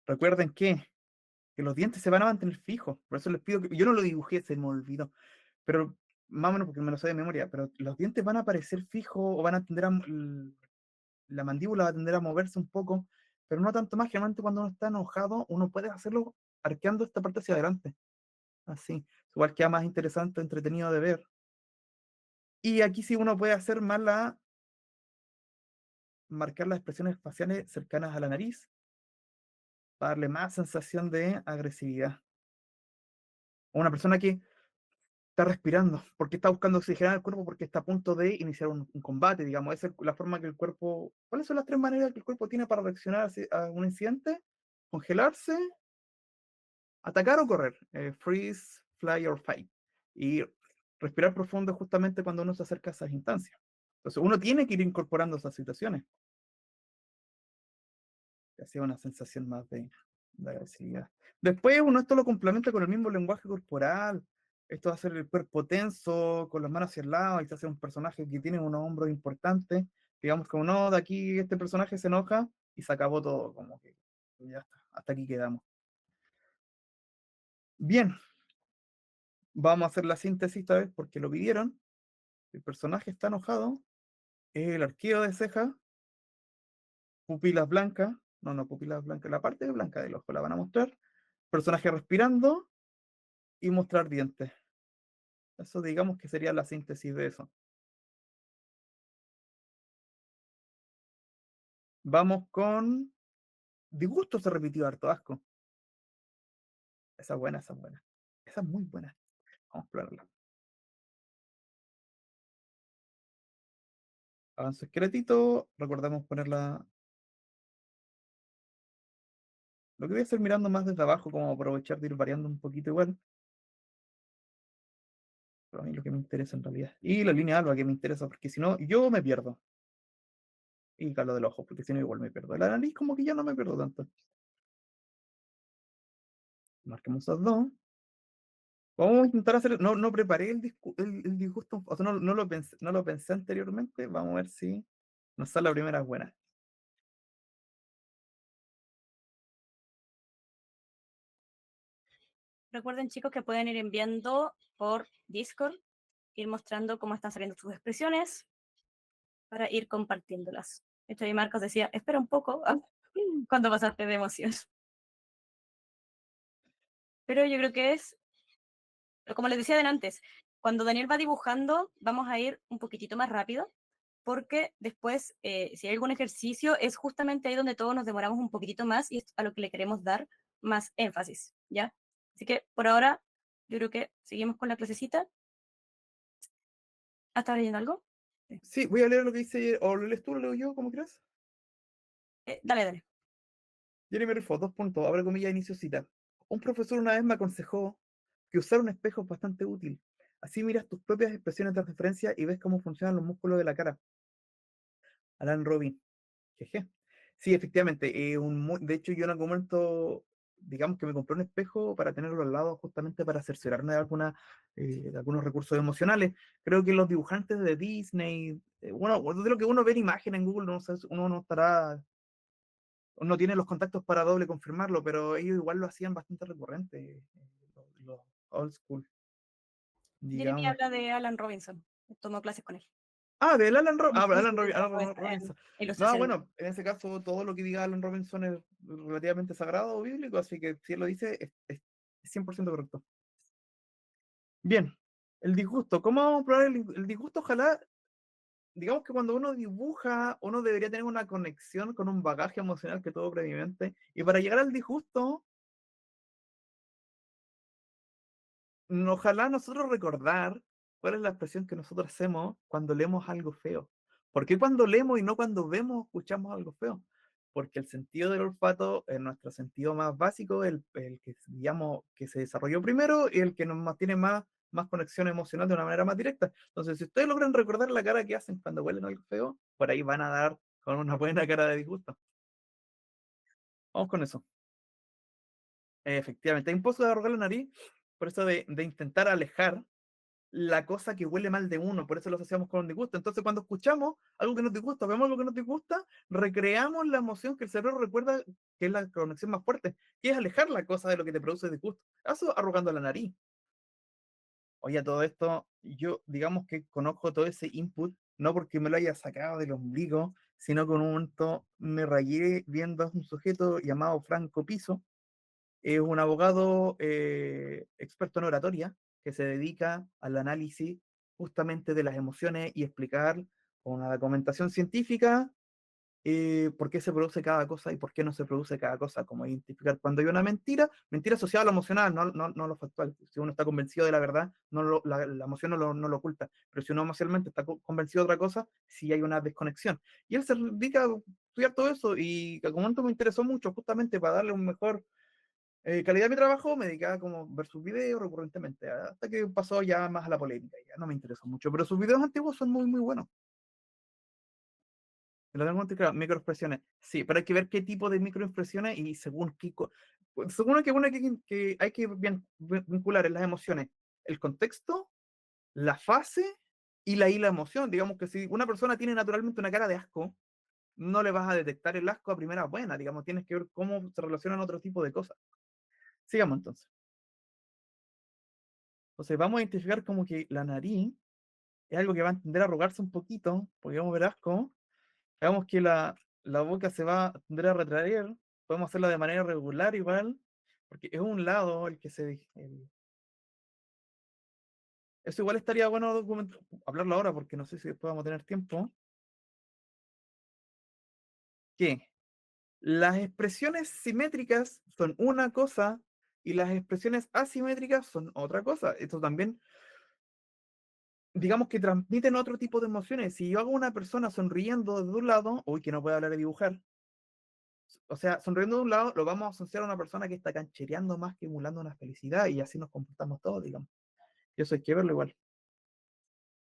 Recuerden que los dientes se van a mantener fijos. Por eso les pido que. Yo no lo dibujé, se me olvidó. Pero más o menos porque me lo sé de memoria. Pero los dientes van a aparecer fijos o van a tender a. La mandíbula va a tender a moverse un poco. Pero no tanto más. Generalmente cuando uno está enojado, uno puede hacerlo arqueando esta parte hacia adelante. Así. Igual queda más interesante, entretenido de ver. Y aquí sí uno puede hacer más marcar las expresiones faciales cercanas a la nariz para darle más sensación de agresividad. Una persona que está respirando, porque está buscando oxigenar el cuerpo, porque está a punto de iniciar un combate, digamos. Esa es la forma que el cuerpo. ¿Cuáles son las tres maneras que el cuerpo tiene para reaccionar a un incidente? Congelarse, atacar o correr. Freeze, fly or fight. Y respirar profundo justamente cuando uno se acerca a esas instancias. Entonces uno tiene que ir incorporando esas situaciones. Que hacía una sensación más de agresividad. Después uno esto lo complementa con el mismo lenguaje corporal. Esto va a hacer el cuerpo tenso, con las manos hacia el lado, y se hace un personaje que tiene unos hombros importantes. Digamos como no, de aquí este personaje se enoja y se acabó todo, como que ya está, hasta aquí quedamos. Bien, vamos a hacer la síntesis esta vez porque lo pidieron. El personaje está enojado, el arqueo de ceja, pupilas blancas, no pupilas blancas, la parte blanca del ojo la van a mostrar, personaje respirando y mostrar dientes. Eso digamos que sería la síntesis de eso. Vamos con disgusto, se repitió harto, asco. Esa es buena, esa es buena. Esa es muy buena. Vamos a explorarla. Avanzo esqueletito, recordemos ponerla. Lo que voy a hacer mirando más desde abajo, como aprovechar de ir variando un poquito igual. Pero a mí lo que me interesa en realidad. Y la línea alba que me interesa, porque si no, yo me pierdo. Y lo del ojo, porque si no, igual me pierdo. La nariz, como que ya no me pierdo tanto. Marquemos esas dos. Vamos a intentar hacer. No preparé el disgusto, o sea, no lo pensé anteriormente. Vamos a ver si nos sale la primera buena. Recuerden, chicos, que pueden ir enviando por Discord, ir mostrando cómo están saliendo sus expresiones para ir compartiéndolas. De hecho, ahí Marcos decía, espera un poco cuando pasaste de emoción. Pero yo creo que es, como les decía antes, cuando Daniel va dibujando, vamos a ir un poquitito más rápido, porque después, si hay algún ejercicio, es justamente ahí donde todos nos demoramos un poquitito más y es a lo que le queremos dar más énfasis, ¿ya? Así que por ahora, yo creo que seguimos con la clasecita. ¿Estás leyendo algo? Sí. Sí, voy a leer lo que dice. O lo lees tú, lo leo yo, como quieras. Dale, dale. Jeremy Rifo, 2 puntos, abre comillas, inicio cita. Un profesor una vez me aconsejó que usar un espejo es bastante útil. Así miras tus propias expresiones de referencia y ves cómo funcionan los músculos de la cara. Alan Robin. Jeje. Sí, efectivamente. De hecho, yo en algún momento, digamos que me compré un espejo para tenerlo al lado justamente para cerciorarme de algunos recursos emocionales. Creo que los dibujantes de Disney, bueno, de lo que uno ve en imagen en Google, no sé, uno no estará, no tiene los contactos para doble confirmarlo, pero ellos igual lo hacían bastante recurrente, los old school, Jeremy digamos. habla de Alan Robinson. Tomó clases con él. Ah, del Sí, sí, Alan sí, Alan en Robinson. No, ilustración. bueno, en ese caso todo lo que diga Alan Robinson es relativamente sagrado o bíblico, así que si él lo dice, es 100% correcto. Bien, el disgusto. ¿Cómo vamos a probar el disgusto? Ojalá, digamos que cuando uno dibuja, uno debería tener una conexión con un bagaje emocional que tuvo previamente. Y para llegar al disgusto, ojalá nosotros recordar cuál es la expresión que nosotros hacemos cuando leemos algo feo. ¿Por qué cuando leemos y no cuando vemos escuchamos algo feo? Porque el sentido del olfato es nuestro sentido más básico, el que, digamos, que se desarrolló primero y el que nos tiene más conexión emocional de una manera más directa. Entonces, si ustedes logran recordar la cara que hacen cuando huelen algo feo, por ahí van a dar con una buena cara de disgusto. Vamos con eso. Efectivamente, hay un pozo de arrugar la nariz, por eso de intentar alejar la cosa que huele mal de uno, por eso lo asociamos con un disgusto. Entonces, cuando escuchamos algo que nos disgusta, vemos algo que nos disgusta, recreamos la emoción que el cerebro recuerda que es la conexión más fuerte, que es alejar la cosa de lo que te produce disgusto. Eso arrugando la nariz. Oye, a todo esto, yo digamos que conozco todo ese input, no porque me lo haya sacado del ombligo, sino que en un momento me rayé viendo a un sujeto llamado Franco Piso. Es un abogado experto en oratoria que se dedica al análisis justamente de las emociones y explicar con una documentación científica por qué se produce cada cosa y por qué no se produce cada cosa, como identificar cuando hay una mentira, mentira asociada a lo emocional, no lo factual. Si uno está convencido de la verdad, la emoción no lo oculta, pero si uno emocionalmente está convencido de otra cosa, sí hay una desconexión. Y él se dedica a estudiar todo eso y al momento me interesó mucho justamente para darle un mejor calidad de mi trabajo, me dedicaba como a ver sus videos recurrentemente, hasta que pasó ya más a la polémica, ya no me interesó mucho, pero sus videos antiguos son muy, muy buenos. Lo tengo claro, microexpresiones. Sí, pero hay que ver qué tipo de microexpresiones y según qué. Pues, según que, que hay que vincular en las emociones el contexto, la fase y la emoción. Digamos que si una persona tiene naturalmente una cara de asco, no le vas a detectar el asco a primera buena. Digamos, tienes que ver cómo se relacionan otro tipo de cosas. Sigamos entonces. Entonces, vamos a identificar como que la nariz es algo que va a tender a arrugarse un poquito, porque vamos a ver asco. Hagamos que la boca se va a tender a retraer. Podemos hacerla de manera regular igual, porque es un lado el que eso igual estaría bueno hablarlo ahora, porque no sé si después vamos a tener tiempo. Que las expresiones simétricas son una cosa y las expresiones asimétricas son otra cosa. Esto también, digamos que transmiten otro tipo de emociones. Si yo hago una persona sonriendo de un lado, uy, que no puede hablar de dibujar. O sea, sonriendo de un lado, lo vamos a asociar a una persona que está canchereando más que emulando una felicidad y así nos comportamos todos, digamos. Y eso hay que verlo igual.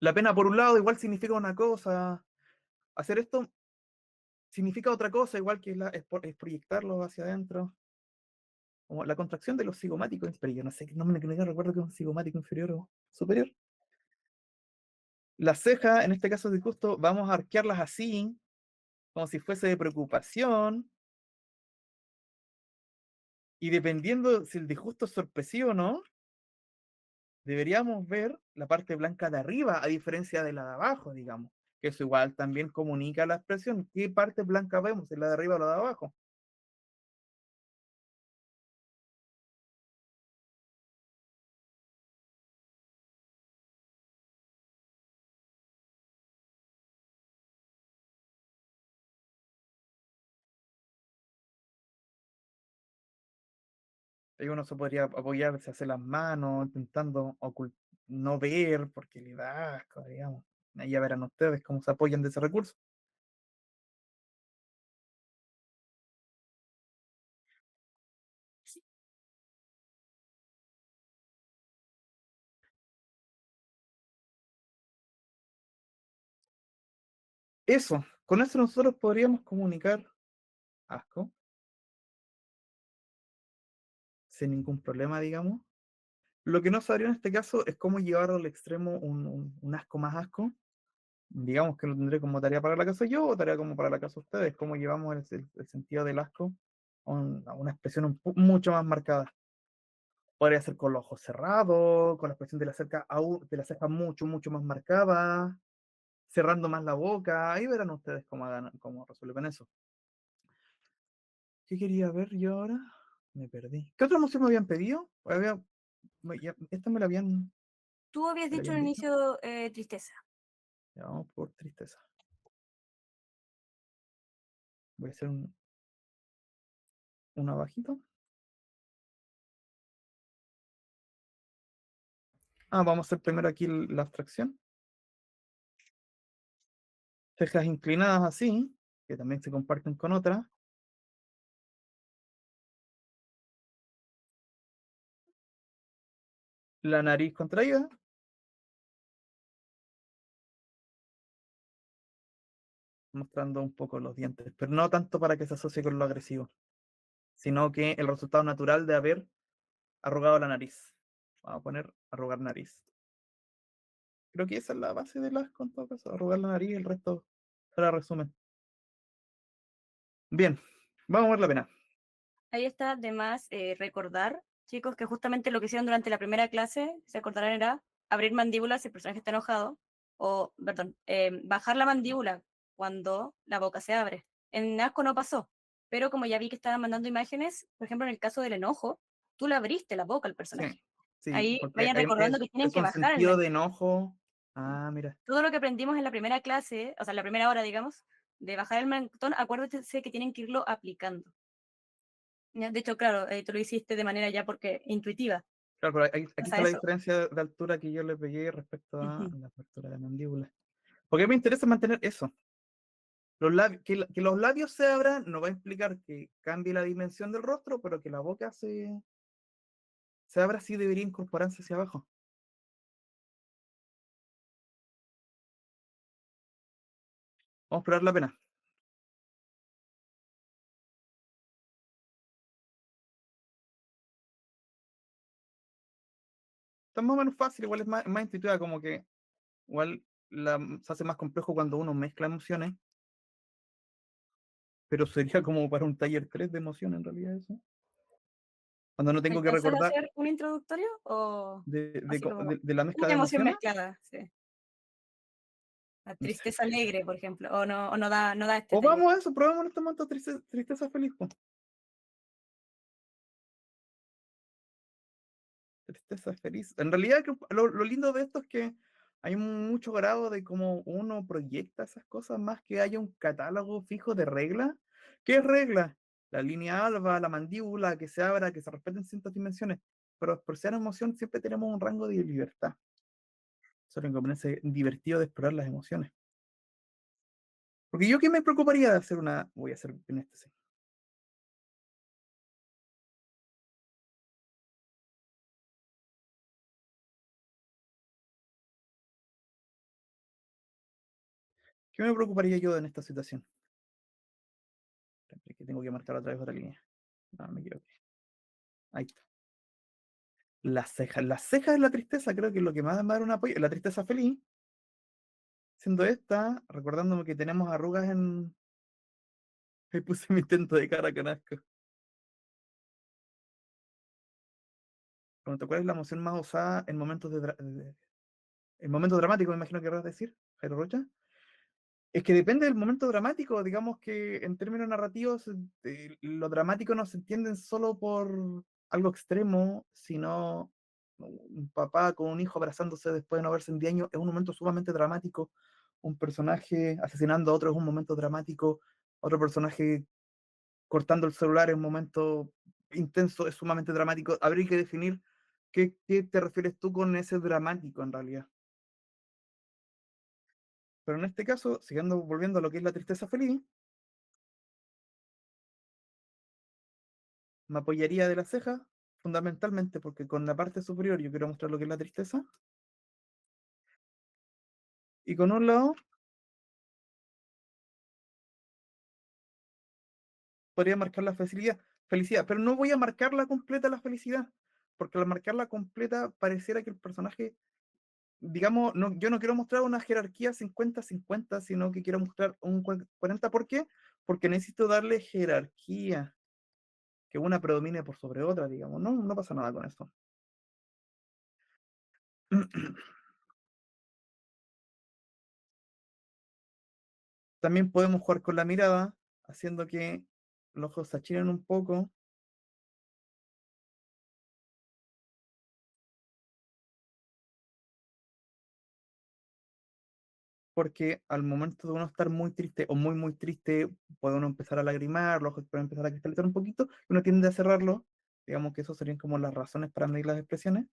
La pena, por un lado, igual significa una cosa. Hacer esto significa otra cosa, igual que es proyectarlo hacia adentro. Como la contracción de los cigomáticos, pero yo no sé, no recuerdo que es un cigomático inferior o superior. Las cejas, en este caso de disgusto, vamos a arquearlas así, como si fuese de preocupación, y dependiendo si el disgusto es sorpresivo o no, deberíamos ver la parte blanca de arriba, a diferencia de la de abajo, digamos, que eso igual también comunica la expresión. ¿Qué parte blanca vemos? ¿Es la de arriba o la de abajo? Ahí uno se podría apoyarse, hacer las manos, intentando no ver, porque le da asco, digamos. Ahí ya verán ustedes cómo se apoyan de ese recurso. Eso, con eso nosotros podríamos comunicar asco, sin ningún problema, digamos. Lo que no sabría en este caso es cómo llevar al extremo un asco más asco. Digamos que lo tendré como tarea para la casa yo o tarea como para la casa ustedes, cómo llevamos el sentido del asco a una expresión mucho más marcada. Podría ser con los ojos cerrados, con la expresión de la ceja mucho, mucho más marcada, cerrando más la boca. Ahí verán ustedes cómo resuelven eso. ¿Qué quería ver yo ahora? Me perdí. ¿Qué otra emoción me habían pedido? Esta Tú habías me la dicho habían al dicho. inicio tristeza. Ya vamos por tristeza. Voy a hacer un abajito. Vamos a hacer primero aquí la abstracción. cejas inclinadas así, que también se comparten con otras, la nariz contraída, mostrando un poco los dientes, pero no tanto para que se asocie con lo agresivo, sino que el resultado natural de haber arrugado la nariz. Vamos a poner arrugar nariz. Creo que esa es la base de las con todo caso, arrugar la nariz, el resto se la resumen. Bien, vamos a ver la pena. Ahí está de más recordar, chicos, que justamente lo que hicieron durante la primera clase, se acordarán, era abrir mandíbula si el personaje está enojado, o, perdón, bajar la mandíbula cuando la boca se abre. En Asco no pasó, pero como ya vi que estaban mandando imágenes, por ejemplo, en el caso del enojo, tú le abriste la boca al Sí, personaje. sí, Ahí porque vayan recordando que tienen es que un bajar el sentido de mentón. enojo. Ah, mira. Todo lo que aprendimos en la primera clase, o sea, en la primera hora, digamos, de bajar el mentón, acuérdense que tienen que irlo aplicando. ¿Ya? De hecho, claro, tú lo hiciste de manera ya porque intuitiva. Claro, pero aquí Pasa está la eso. diferencia de altura que yo le pegué respecto a Ujú. la apertura de mandíbula. Porque me interesa mantener eso. Que los labios se abran no va a implicar que cambie la dimensión del rostro, pero que la boca se abra sí debería incorporarse hacia abajo. Vamos a probar la pena. Está más o menos fácil, igual es más intuitiva, como que igual se hace más complejo cuando uno mezcla emociones, pero sería como para un taller 3 de emoción en realidad eso. Cuando no tengo que ¿Alcanzar a recordar hacer un introductorio o de, así co- como de la mezcla una de emoción emociones, mezclada? Sí. La no sé. tristeza alegre, por ejemplo, o no da este O taller. vamos a eso, probemos en este momento tristeza feliz, po. Tristeza feliz. En realidad, lo lindo de esto es que hay mucho grado de cómo uno proyecta esas cosas, más que haya un catálogo fijo de reglas. ¿Qué es regla? La línea alba, la mandíbula, que se abra, que se respeten ciertas dimensiones. Pero por ser emoción siempre tenemos un rango de libertad. Eso es lo que me parece divertido de explorar las emociones. Porque yo qué me preocuparía de hacer una. Voy a hacer en este sí. ¿Qué me preocuparía yo en esta situación? Que tengo que marcar otra vez otra línea. No, me equivoqué. Ahí está. Las cejas. Las cejas es la tristeza, creo que es lo que más me da un apoyo. La tristeza feliz, siendo esta, recordándome que tenemos arrugas en. Ahí puse mi intento de cara con asco. Pregunto, ¿cuál es la emoción más usada en momentos en momentos dramáticos? Me imagino que querrás decir, Jairo Rocha. Es que depende del momento dramático, digamos que en términos narrativos, lo dramático no se entiende solo por algo extremo, sino un papá con un hijo abrazándose después de no verse en 10 años es un momento sumamente dramático. Un personaje asesinando a otro es un momento dramático. Otro personaje cortando el celular es un momento intenso, es sumamente dramático. Habría que definir qué te refieres tú con ese dramático en realidad. Pero en este caso, siguiendo volviendo a lo que es la tristeza feliz, me apoyaría de la ceja, fundamentalmente porque con la parte superior yo quiero mostrar lo que es la tristeza, y con un lado podría marcar la felicidad, pero no voy a marcarla completa la felicidad, porque al marcarla completa pareciera que el personaje, digamos, no, yo no quiero mostrar una jerarquía 50-50, sino que quiero mostrar un 40. ¿Por qué? Porque necesito darle jerarquía, que una predomine por sobre otra, digamos, no pasa nada con eso. También podemos jugar con la mirada, haciendo que los ojos se achinen un poco, porque al momento de uno estar muy triste o muy triste, puede uno empezar a lagrimar, los ojos pueden empezar a cristalizar un poquito, y uno tiende a cerrarlo. Digamos que eso serían como las razones para medir las expresiones.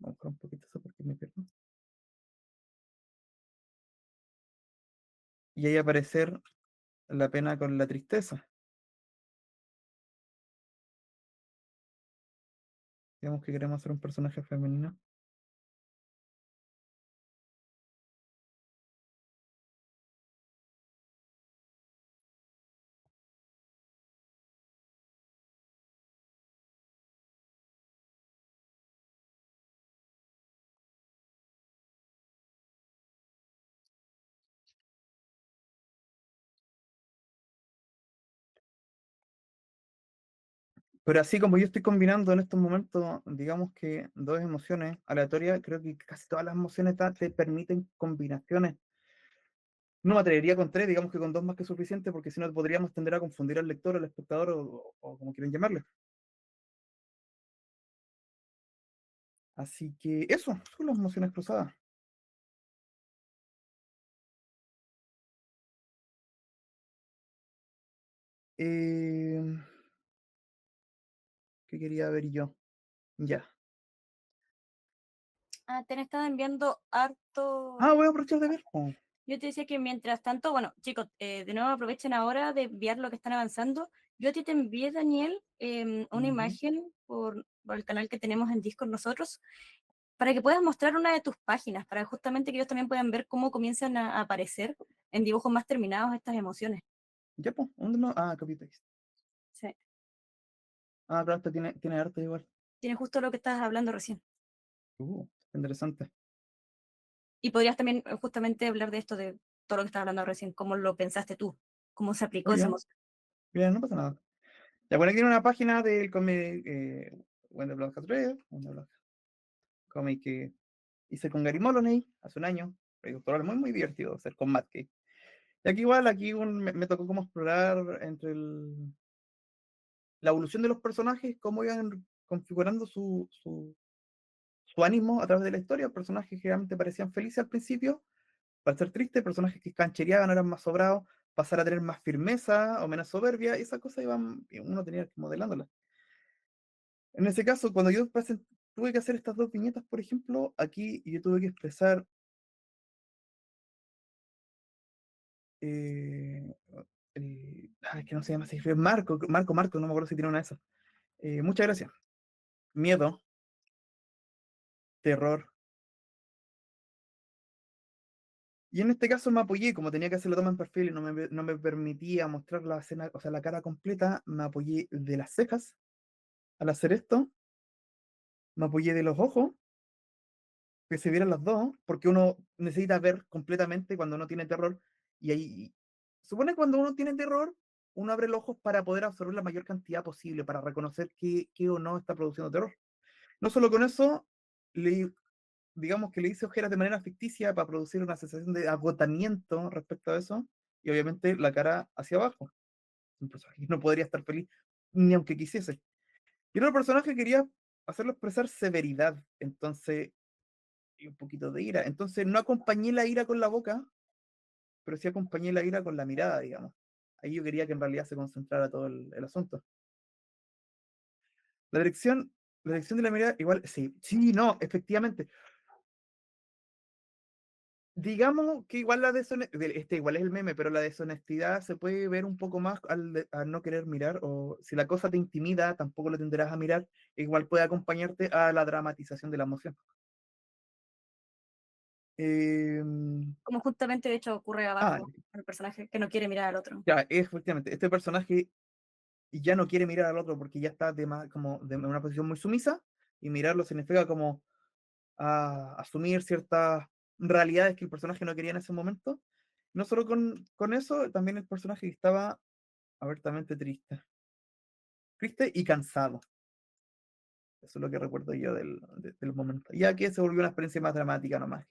Vamos a buscar un poquito eso porque me pierdo. y ahí aparecer la pena con la tristeza. Digamos que queremos hacer un personaje femenino. Pero así como yo estoy combinando en estos momentos, digamos que dos emociones aleatorias, creo que casi todas las emociones te permiten combinaciones. No me atrevería con tres, digamos que con dos más que suficiente, porque si no podríamos tender a confundir al lector, al espectador o como quieren llamarle. Así que eso, son las emociones cruzadas. Eh, ¿Qué quería ver yo? Ya. Ah, te han estado enviando harto. Ah, voy a aprovechar de ver. Oh, Yo te decía que mientras tanto, bueno, chicos, de nuevo aprovechen ahora de enviar lo que están avanzando. Yo a ti te envié, Daniel, una ujú. imagen por el canal que tenemos en Discord nosotros, para que puedas mostrar una de tus páginas, para justamente que ellos también puedan ver cómo comienzan a aparecer en dibujos más terminados estas emociones. Ya, pues, ¿dónde no? Ah, copy paste. Sí. Ah, claro, este tiene arte igual. Tiene justo lo que estabas hablando recién. Interesante. Y podrías también justamente hablar de esto, de todo lo que estabas hablando recién, cómo lo pensaste tú, cómo se aplicó Muy esa bien, emoción. bien, no pasa nada. Ya, bueno, aquí tiene una página del cómic When the Blood Has Red, When the Blood cómic que hice con Gary Moloney hace un año. Doctoral muy, muy divertido hacer con Matt Kay. Y aquí igual, me tocó como explorar entre la evolución de los personajes, cómo iban configurando su ánimo a través de la historia. Personajes que realmente parecían felices al principio, para ser tristes, personajes que canchereaban, eran más sobrados, pasar a tener más firmeza o menos soberbia, y esas cosas uno tenía que ir modelándolas. En ese caso, cuando tuve que hacer estas dos viñetas, por ejemplo, aquí yo tuve que expresar eh, es que no se llama así, fue Marco, no me acuerdo si tiene una de esas. Muchas gracias. Miedo, terror. Y en este caso me apoyé, como tenía que hacer la toma en perfil y no me permitía mostrar la escena, o sea, la cara completa, me apoyé de las cejas al hacer esto, me apoyé de los ojos, que se vieran las dos, porque uno necesita ver completamente cuando uno tiene terror, y ahí, supone que cuando uno tiene terror, uno abre los ojos para poder absorber la mayor cantidad posible, para reconocer qué o no está produciendo terror. No solo con eso, le, digamos que le hice ojeras de manera ficticia para producir una sensación de agotamiento respecto a eso, y obviamente la cara hacia abajo. Un personaje que no podría estar feliz ni aunque quisiese. Y otro personaje quería hacerlo expresar severidad, entonces, y un poquito de ira. Entonces no acompañé la ira con la boca, pero sí acompañé la ira con la mirada, digamos. Ahí yo quería que en realidad se concentrara todo el asunto. La dirección, la dirección de la mirada, igual, sí, no, efectivamente. Digamos que igual igual es el meme, pero la deshonestidad se puede ver un poco más al no querer mirar, o si la cosa te intimida, tampoco lo tenderás a mirar, igual puede acompañarte a la dramatización de la emoción. Como justamente de hecho ocurre Ah, abajo con el personaje que no quiere mirar al otro. ya, efectivamente, este personaje ya no quiere mirar al otro porque ya está como de una posición muy sumisa, y mirarlo significa como asumir ciertas realidades que el personaje no quería en ese momento. No solo con eso, también el personaje estaba abiertamente triste y cansado. Eso es lo que recuerdo yo del momento. Ya que se volvió una experiencia más dramática nomás.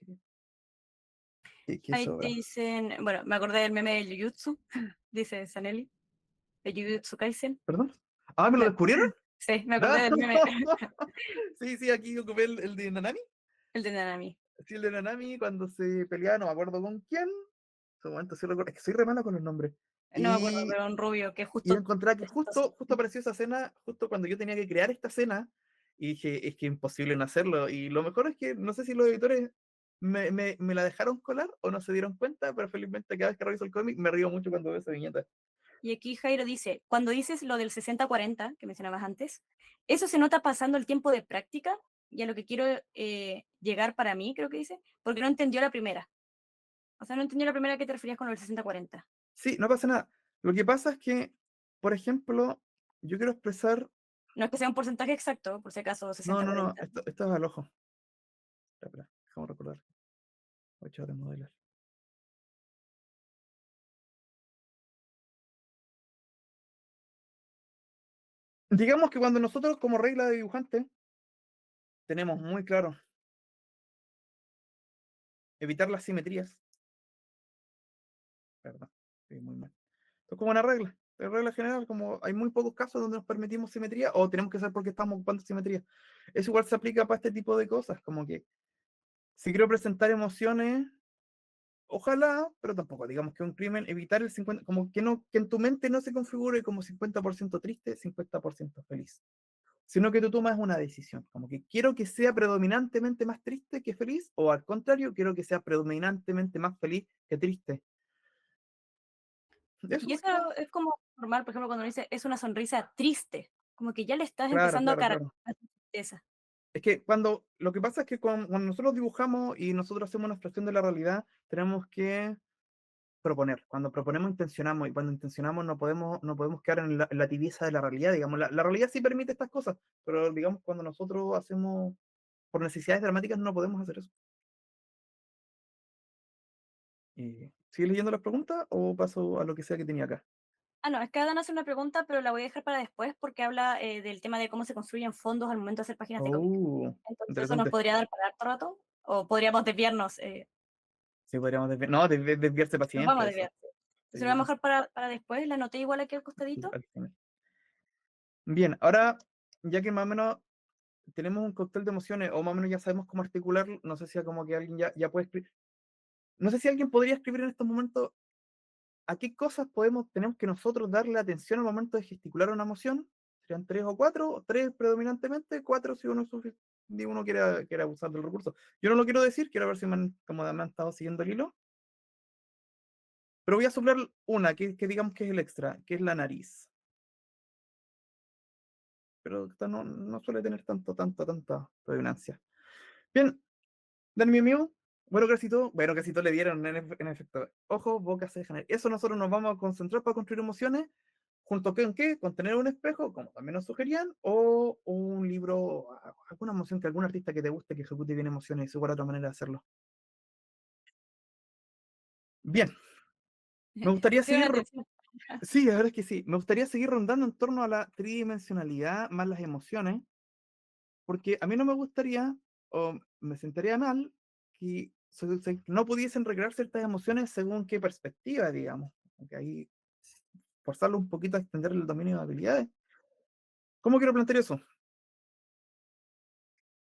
Que Ahí te sobra. dicen, bueno, me acordé del meme de Jujutsu, dice Sanelli, de Jujutsu Kaisen. ¿Perdón? Ah, ¿me lo Me- descubrieron? sí, me acordé del meme, Sí, sí, aquí ocupé el de Nanami. el de Nanami. Sí, el de Nanami cuando se peleaba, no me acuerdo con quién. En su momento sí recuerdo. Es que soy re malo con los nombres. No me acuerdo, Y, pero un rubio que y justo encontré que es chistoso. justo apareció esa escena, justo cuando yo tenía que crear esta escena. Y dije, es que imposible no hacerlo. Y lo mejor es que, no sé si los editores me la dejaron colar o no se dieron cuenta, pero felizmente cada vez que reviso el cómic me río mucho cuando veo esa viñeta. Y aquí Jairo dice, cuando dices lo del 60-40, que mencionabas antes, eso se nota pasando el tiempo de práctica y a lo que quiero llegar para mí, creo que dice, porque no entendió la primera. O sea, no entendió la primera que te referías con lo del 60-40. Sí, no pasa nada. Lo que pasa es que, por ejemplo, yo quiero expresar. No es que sea un porcentaje exacto, por si acaso No, 60-40. esto es al ojo. Espera, déjame recordar. 8 de modelar. Digamos que cuando nosotros, como regla de dibujante, tenemos muy claro evitar las simetrías. Perdón, estoy muy mal. Esto es como una regla. De regla general, como hay muy pocos casos donde nos permitimos simetría o tenemos que hacer porque estamos ocupando simetría. Eso igual se aplica para este tipo de cosas, como que si quiero presentar emociones, ojalá, pero tampoco, digamos que un crimen, evitar el 50, como que no, que en tu mente no se configure como 50% triste, 50% feliz, sino que tú tomas una decisión, como que quiero que sea predominantemente más triste que feliz, o al contrario, quiero que sea predominantemente más feliz que triste. Eso Y más eso que nada. es como normal, por ejemplo, cuando uno dice es una sonrisa triste, como que ya le estás Claro, empezando a claro, cargar claro. tristeza. Es que lo que pasa es que cuando nosotros dibujamos y nosotros hacemos una abstracción de la realidad, tenemos que proponer. Cuando proponemos, intencionamos, y cuando intencionamos no podemos quedar en la tibieza de la realidad, digamos. La realidad sí permite estas cosas, pero digamos, cuando nosotros hacemos por necesidades dramáticas, no podemos hacer eso. ¿Sigues leyendo las preguntas o paso a lo que sea que tenía acá? Ah, no, es que Adán hace una pregunta, pero la voy a dejar para después porque habla del tema de cómo se construyen fondos al momento de hacer páginas de cómic. Entonces, eso nos Interesante. podría dar para harto rato, o podríamos desviarnos. Sí, podríamos no, desviarse para Nos vamos siempre a eso. desviar. Entonces, lo Sí, vamos a dejar para después. La anoté igual aquí al costadito. al final. Bien, ahora, ya que más o menos tenemos un cóctel de emociones, o más o menos ya sabemos cómo articularlo, no sé si como que alguien ya puede escribir. No sé si alguien podría escribir en estos momentos a qué cosas tenemos que nosotros darle atención al momento de gesticular una emoción. Serían tres o cuatro, tres predominantemente, cuatro si uno quiere abusar del recurso. Yo no lo quiero decir, quiero ver si como me han estado siguiendo el hilo. Pero voy a soplar una, que digamos que es el extra, que es la nariz. Pero esta no suele tener tanta predominancia. Bien, Dani mío, bueno, casi todo le dieron en efecto. Ojos, boca, ceja. Eso nosotros nos vamos a concentrar para construir emociones, junto con qué, con tener un espejo, como también nos sugerían, o un libro, alguna emoción que algún artista que te guste que ejecute bien emociones, y seguro otra manera de hacerlo. Bien, me gustaría Pusieron seguir, atención. sí, la verdad es que sí, me gustaría seguir rondando en torno a la tridimensionalidad más las emociones, porque a mí no me gustaría, o me sentaría mal, que no pudiesen recrear ciertas emociones según qué perspectiva, digamos. Porque ahí forzarlo un poquito a extender el dominio de habilidades. ¿Cómo quiero plantear eso?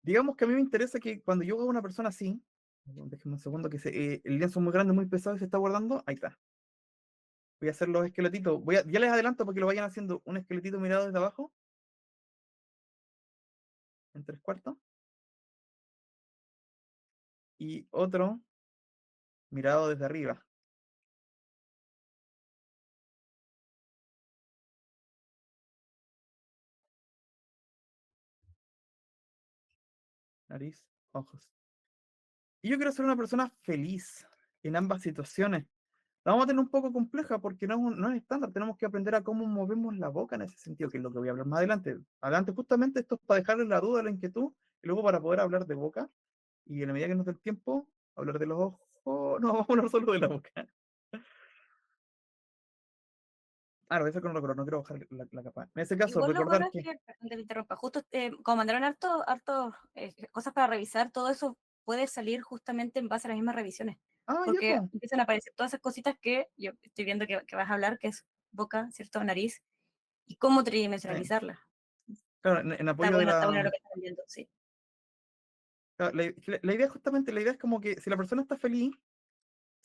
Digamos que a mí me interesa que cuando yo hago una persona así, déjeme un segundo que el lienzo es muy grande, muy pesado y se está guardando, ahí está. Voy a hacer los esqueletitos. Ya les adelanto para que lo vayan haciendo un esqueletito mirado desde abajo, en tres cuartos, y otro mirado desde arriba. Nariz, ojos. Y yo quiero ser una persona feliz en ambas situaciones. La vamos a tener un poco compleja porque no es estándar. Tenemos que aprender a cómo movemos la boca en ese sentido, que es lo que voy a hablar más adelante. Adelante, justamente esto es para dejarle la duda, la inquietud, y luego para poder hablar de boca. Y en la medida que nos dé el tiempo, hablar de los ojos. No, vamos a hablar solo de la boca. Ah, lo voy a hacer con otro color, no quiero bajar la capa. En ese caso, Igual lo bueno recordar es que. que, perdón que te interrumpa, justo como mandaron harto cosas para revisar, todo eso puede salir justamente en base a las mismas revisiones, Ah, ya, porque pues. empiezan a aparecer todas esas cositas que yo estoy viendo que vas a hablar, que es boca, ¿cierto? Nariz, y cómo tridimensionalizarla. Claro, en apoyo de Está bueno la. lo que están viendo, sí. Claro, la idea justamente, la idea es como que si la persona está feliz,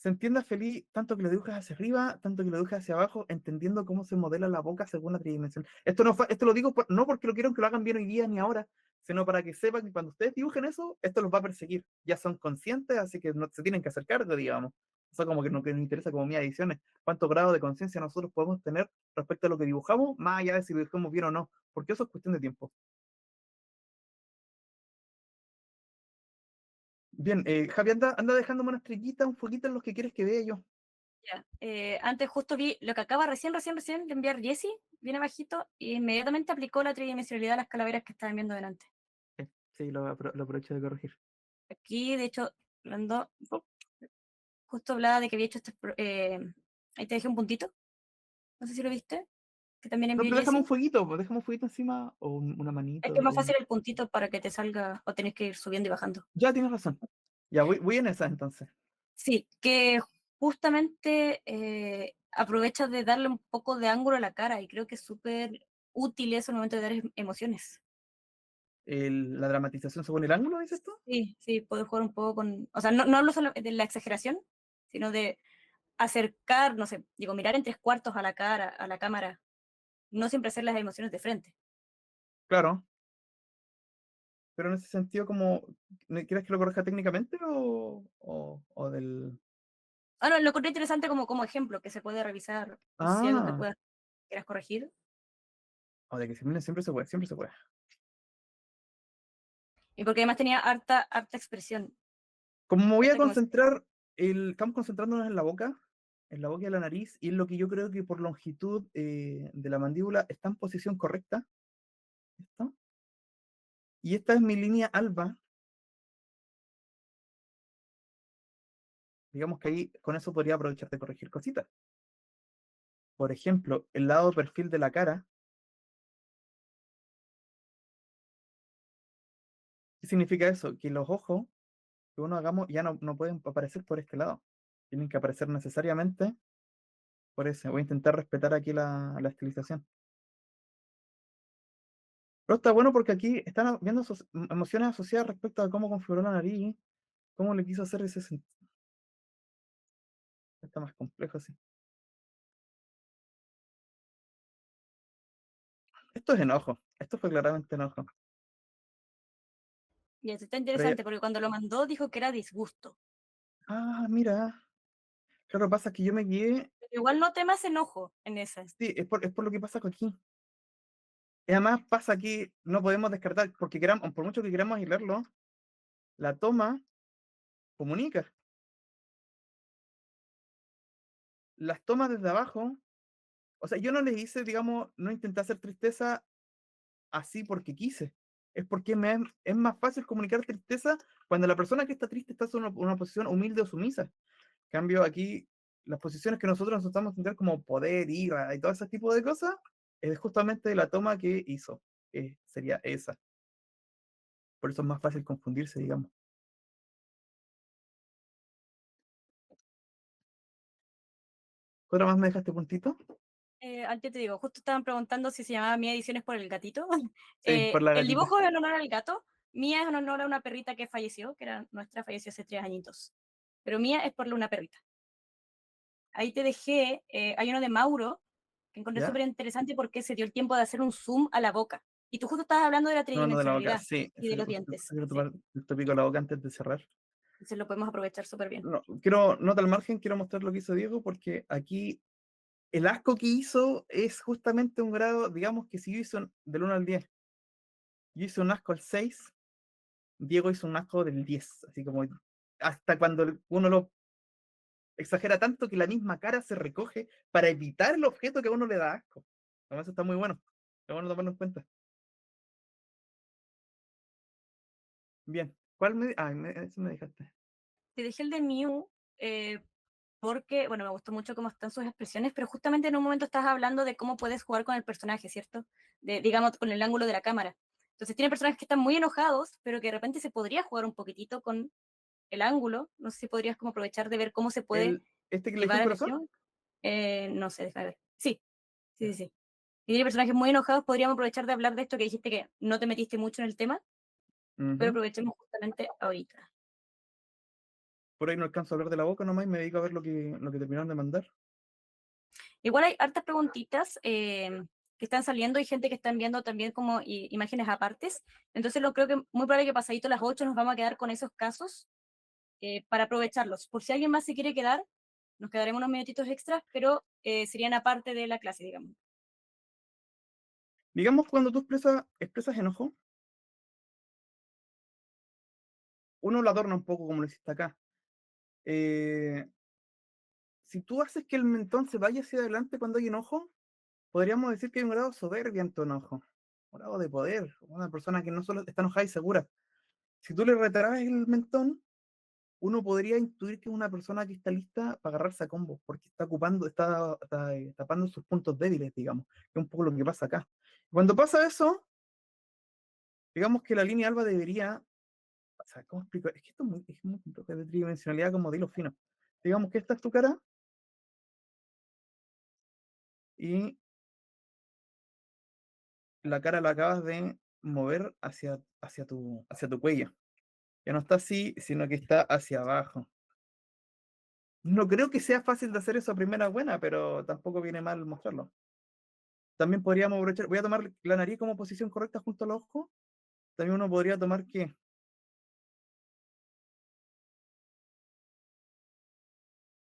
se entienda feliz tanto que lo dibujas hacia arriba, tanto que lo dibujas hacia abajo, entendiendo cómo se modela la boca según la tridimensión. Esto, no, esto lo digo no porque lo quiero que lo hagan bien hoy día ni ahora, sino para que sepan que cuando ustedes dibujen eso, esto los va a perseguir. Ya son conscientes, así que no se tienen que hacer cargo, digamos. Eso como que nos interesa como mi edición es cuánto grado de conciencia nosotros podemos tener respecto a lo que dibujamos, más allá de si lo dibujamos bien o no, porque eso es cuestión de tiempo. Bien, Javi, anda dejándome una estrellita, un foquito en los que quieres que vea yo. Ya. Antes justo vi lo que acaba recién de enviar Jessie, bien abajito, y inmediatamente aplicó la tridimensionalidad a las calaveras que estaban viendo delante. Sí, lo aprovecho de corregir. Aquí, de hecho, hablando, justo hablaba de que había hecho ahí te dejé un puntito, no sé si lo viste, que también No, envió pero déjame un Jessie. fueguito, pues déjame un fueguito encima, o una Es que es manito. más fácil el puntito para que te salga, o tenés que ir subiendo y bajando. Ya tienes razón. Ya voy en esa entonces. Sí, que justamente aprovecha de darle un poco de ángulo a la cara y creo que es súper útil eso en el momento de dar emociones. La dramatización según el ángulo, ¿es esto? Sí, sí, puedo jugar un poco con, o sea, no hablo solo de la exageración, sino de acercar, no sé, digo, mirar en tres cuartos a la cara, a la cámara, no siempre hacer las emociones de frente. Claro, pero en ese sentido, como, ¿quieres que lo corrija técnicamente o del...? Ah, no, lo encontré interesante como ejemplo que se puede revisar, no sé si algo que Ah, puedas, quieras corregir. o de que siempre se puede, siempre se puede. Y porque además tenía harta expresión. Como me voy a Harta como, concentrar, estamos concentrándonos en la boca y la nariz, y en lo que yo creo que por longitud de la mandíbula está en posición correcta. ¿Esto? Y esta es mi línea alba. Digamos que ahí con eso podría aprovechar de corregir cositas. Por ejemplo, el lado de perfil de la cara. ¿Qué significa eso? Que los ojos que uno hagamos ya no pueden aparecer por este lado. Tienen que aparecer necesariamente por ese. Voy a intentar respetar aquí la estilización. Pero está bueno porque aquí están viendo emociones asociadas respecto a cómo configuró la nariz, cómo le quiso hacer ese sentido. Está más complejo así. Esto es enojo. Esto fue claramente enojo. y eso está Pero interesante porque cuando lo mandó dijo que era disgusto. mira. Claro, pasa que yo me guié. Pero igual no temas enojo en esa. Sí, es por lo que pasa aquí. Y además pasa que no podemos descartar, porque queramos, por mucho que queramos aislarlo, la toma comunica. Las tomas desde abajo, o sea, yo no les hice, digamos, no intenté hacer tristeza así porque quise. Es porque es más fácil comunicar tristeza cuando la persona que está triste está en una posición humilde o sumisa. En cambio, aquí, las posiciones que nosotros nos estamos tener como poder, ira y todo ese tipo de cosas, es justamente la toma que hizo, que sería esa. Por eso es más fácil confundirse, digamos. ¿Otra más me dejaste puntito? Antes te digo, justo estaban preguntando si se llamaba Mía Ediciones por el gatito. Sí, por la El gatita. dibujo es en honor al gato. Mía es en honor a una perrita que falleció, que era nuestra, falleció hace 3 añitos. Pero Mía es por una perrita. Ahí te dejé, hay uno de Mauro, que encontré ¿Ya? súper interesante porque se dio el tiempo de hacer un zoom a la boca. Y tú justo estabas hablando de la No, no de la boca, tridimensionalidad sí. y de los dientes. Quiero Sí. tomar el tópico de la boca antes de cerrar. Entonces lo podemos aprovechar súper bien. No, nota al margen, quiero mostrar lo que hizo Diego, porque aquí el asco que hizo es justamente un grado, digamos que si yo hice del 1 al 10, yo hice un asco al 6, Diego hizo un asco del 10, así como hasta cuando uno lo exagera tanto que la misma cara se recoge para evitar el objeto que a uno le da asco. Además, eso está muy bueno. Está bueno tomarlo en cuenta. Bien. ¿Cuál me...? Eso me dejaste. Te dejé el de Mew porque, bueno, me gustó mucho cómo están sus expresiones, pero justamente en un momento estás hablando de cómo puedes jugar con el personaje, ¿cierto? Digamos, con el ángulo de la cámara. Entonces tiene personajes que están muy enojados, pero que de repente se podría jugar un poquitito con el ángulo. No sé si podrías como aprovechar de ver cómo se puede ¿Este que le dejé llevar un a la corazón? acción. No sé, déjame ver. Sí, sí, Ya. sí, sí. Si tiene personajes muy enojados, podríamos aprovechar de hablar de esto que dijiste que no te metiste mucho en el tema, pero Ujú. aprovechemos justamente ahorita. por ahí no alcanzo a hablar de la boca nomás y me dedico a ver lo que terminaron de mandar. Igual hay hartas preguntitas que están saliendo y gente que está enviando también como imágenes apartes. Entonces lo creo que muy probable que pasadito las 8 nos vamos a quedar con esos casos para aprovecharlos. Por si alguien más se quiere quedar, nos quedaremos unos minutitos extras, pero serían aparte de la clase, digamos. Digamos, cuando tú expresas enojo, uno lo adorna un poco como lo hiciste acá. Eh, si tú haces que el mentón se vaya hacia adelante cuando hay enojo, podríamos decir que hay un grado de soberbia en tu enojo, un grado de poder, una persona que no solo está enojada y segura. Si tú le retraes el mentón, uno podría intuir que es una persona que está lista para agarrarse a combos, porque está ocupando, está tapando sus puntos débiles, digamos, que es un poco lo que pasa acá. Cuando pasa eso, digamos que la línea alba debería, o sea, ¿cómo explico? Es que esto es muy complejo, es de tridimensionalidad como de hilo fino. Digamos que esta es tu cara y la cara la acabas de mover hacia tu cuello. Ya no está así, sino que está hacia abajo. No creo que sea fácil de hacer eso a primera buena, pero tampoco viene mal mostrarlo. También podríamos aprovechar, voy a tomar la nariz como posición correcta junto a los ojos. También uno podría tomar que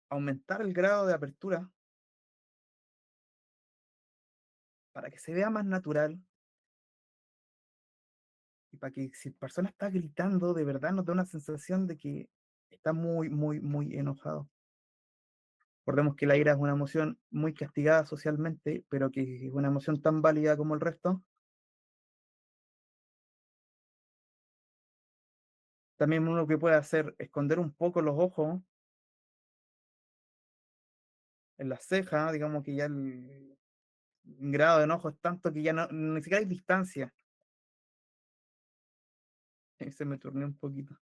aumentar el grado de apertura para que se vea más natural y para que si la persona está gritando, de verdad nos dé una sensación de que está muy, muy, muy enojado. Recordemos que la ira es una emoción muy castigada socialmente, pero que es una emoción tan válida como el resto. También uno que puede hacer, esconder un poco los ojos en las cejas, digamos que ya el grado de enojo es tanto que ya no, ni siquiera hay distancia. Se me turné un poquito.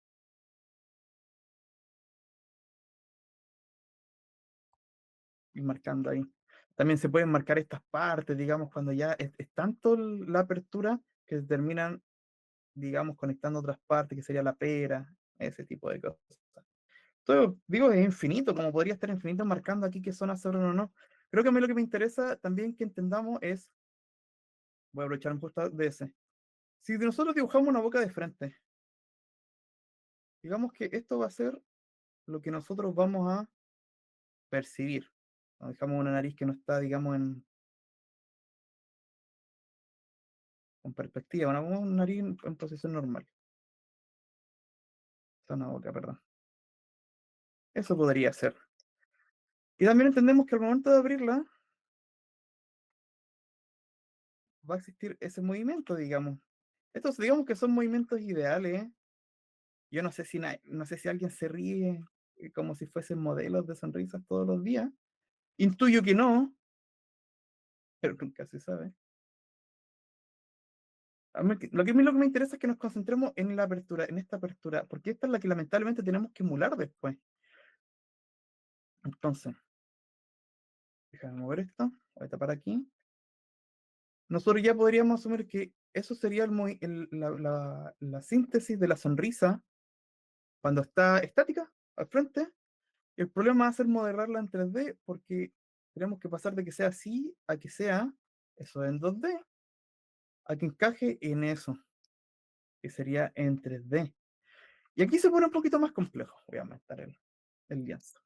Y marcando ahí. También se pueden marcar estas partes, digamos, cuando ya es tanto la apertura que se terminan, digamos, conectando otras partes, que sería la pera, ese tipo de cosas. Todo, digo, es infinito, como podría estar infinito marcando aquí qué zonas sobran o no. Creo que a mí lo que me interesa también que entendamos es, voy a aprovechar un justo de ese. Si nosotros dibujamos una boca de frente, digamos que esto va a ser lo que nosotros vamos a percibir. Nos dejamos una nariz que no está, digamos, con perspectiva, una nariz en posición normal. Una boca, perdón. Eso podría ser. Y también entendemos que al momento de abrirla, va a existir ese movimiento, digamos. Estos, digamos que son movimientos ideales. Yo no sé si alguien se ríe como si fuesen modelos de sonrisas todos los días. Intuyo que no, pero nunca se sabe. A mí lo que me interesa es que nos concentremos en la apertura, en esta apertura, porque esta es la que lamentablemente tenemos que emular después. Entonces, déjame mover esto, voy a tapar aquí. Nosotros ya podríamos asumir que eso sería la síntesis de la sonrisa cuando está estática al frente. El problema va a ser modelarla en 3D porque tenemos que pasar de que sea así a que sea eso en 2D, a que encaje en eso, que sería en 3D. Y aquí se pone un poquito más complejo. Voy a aumentar el lienzo.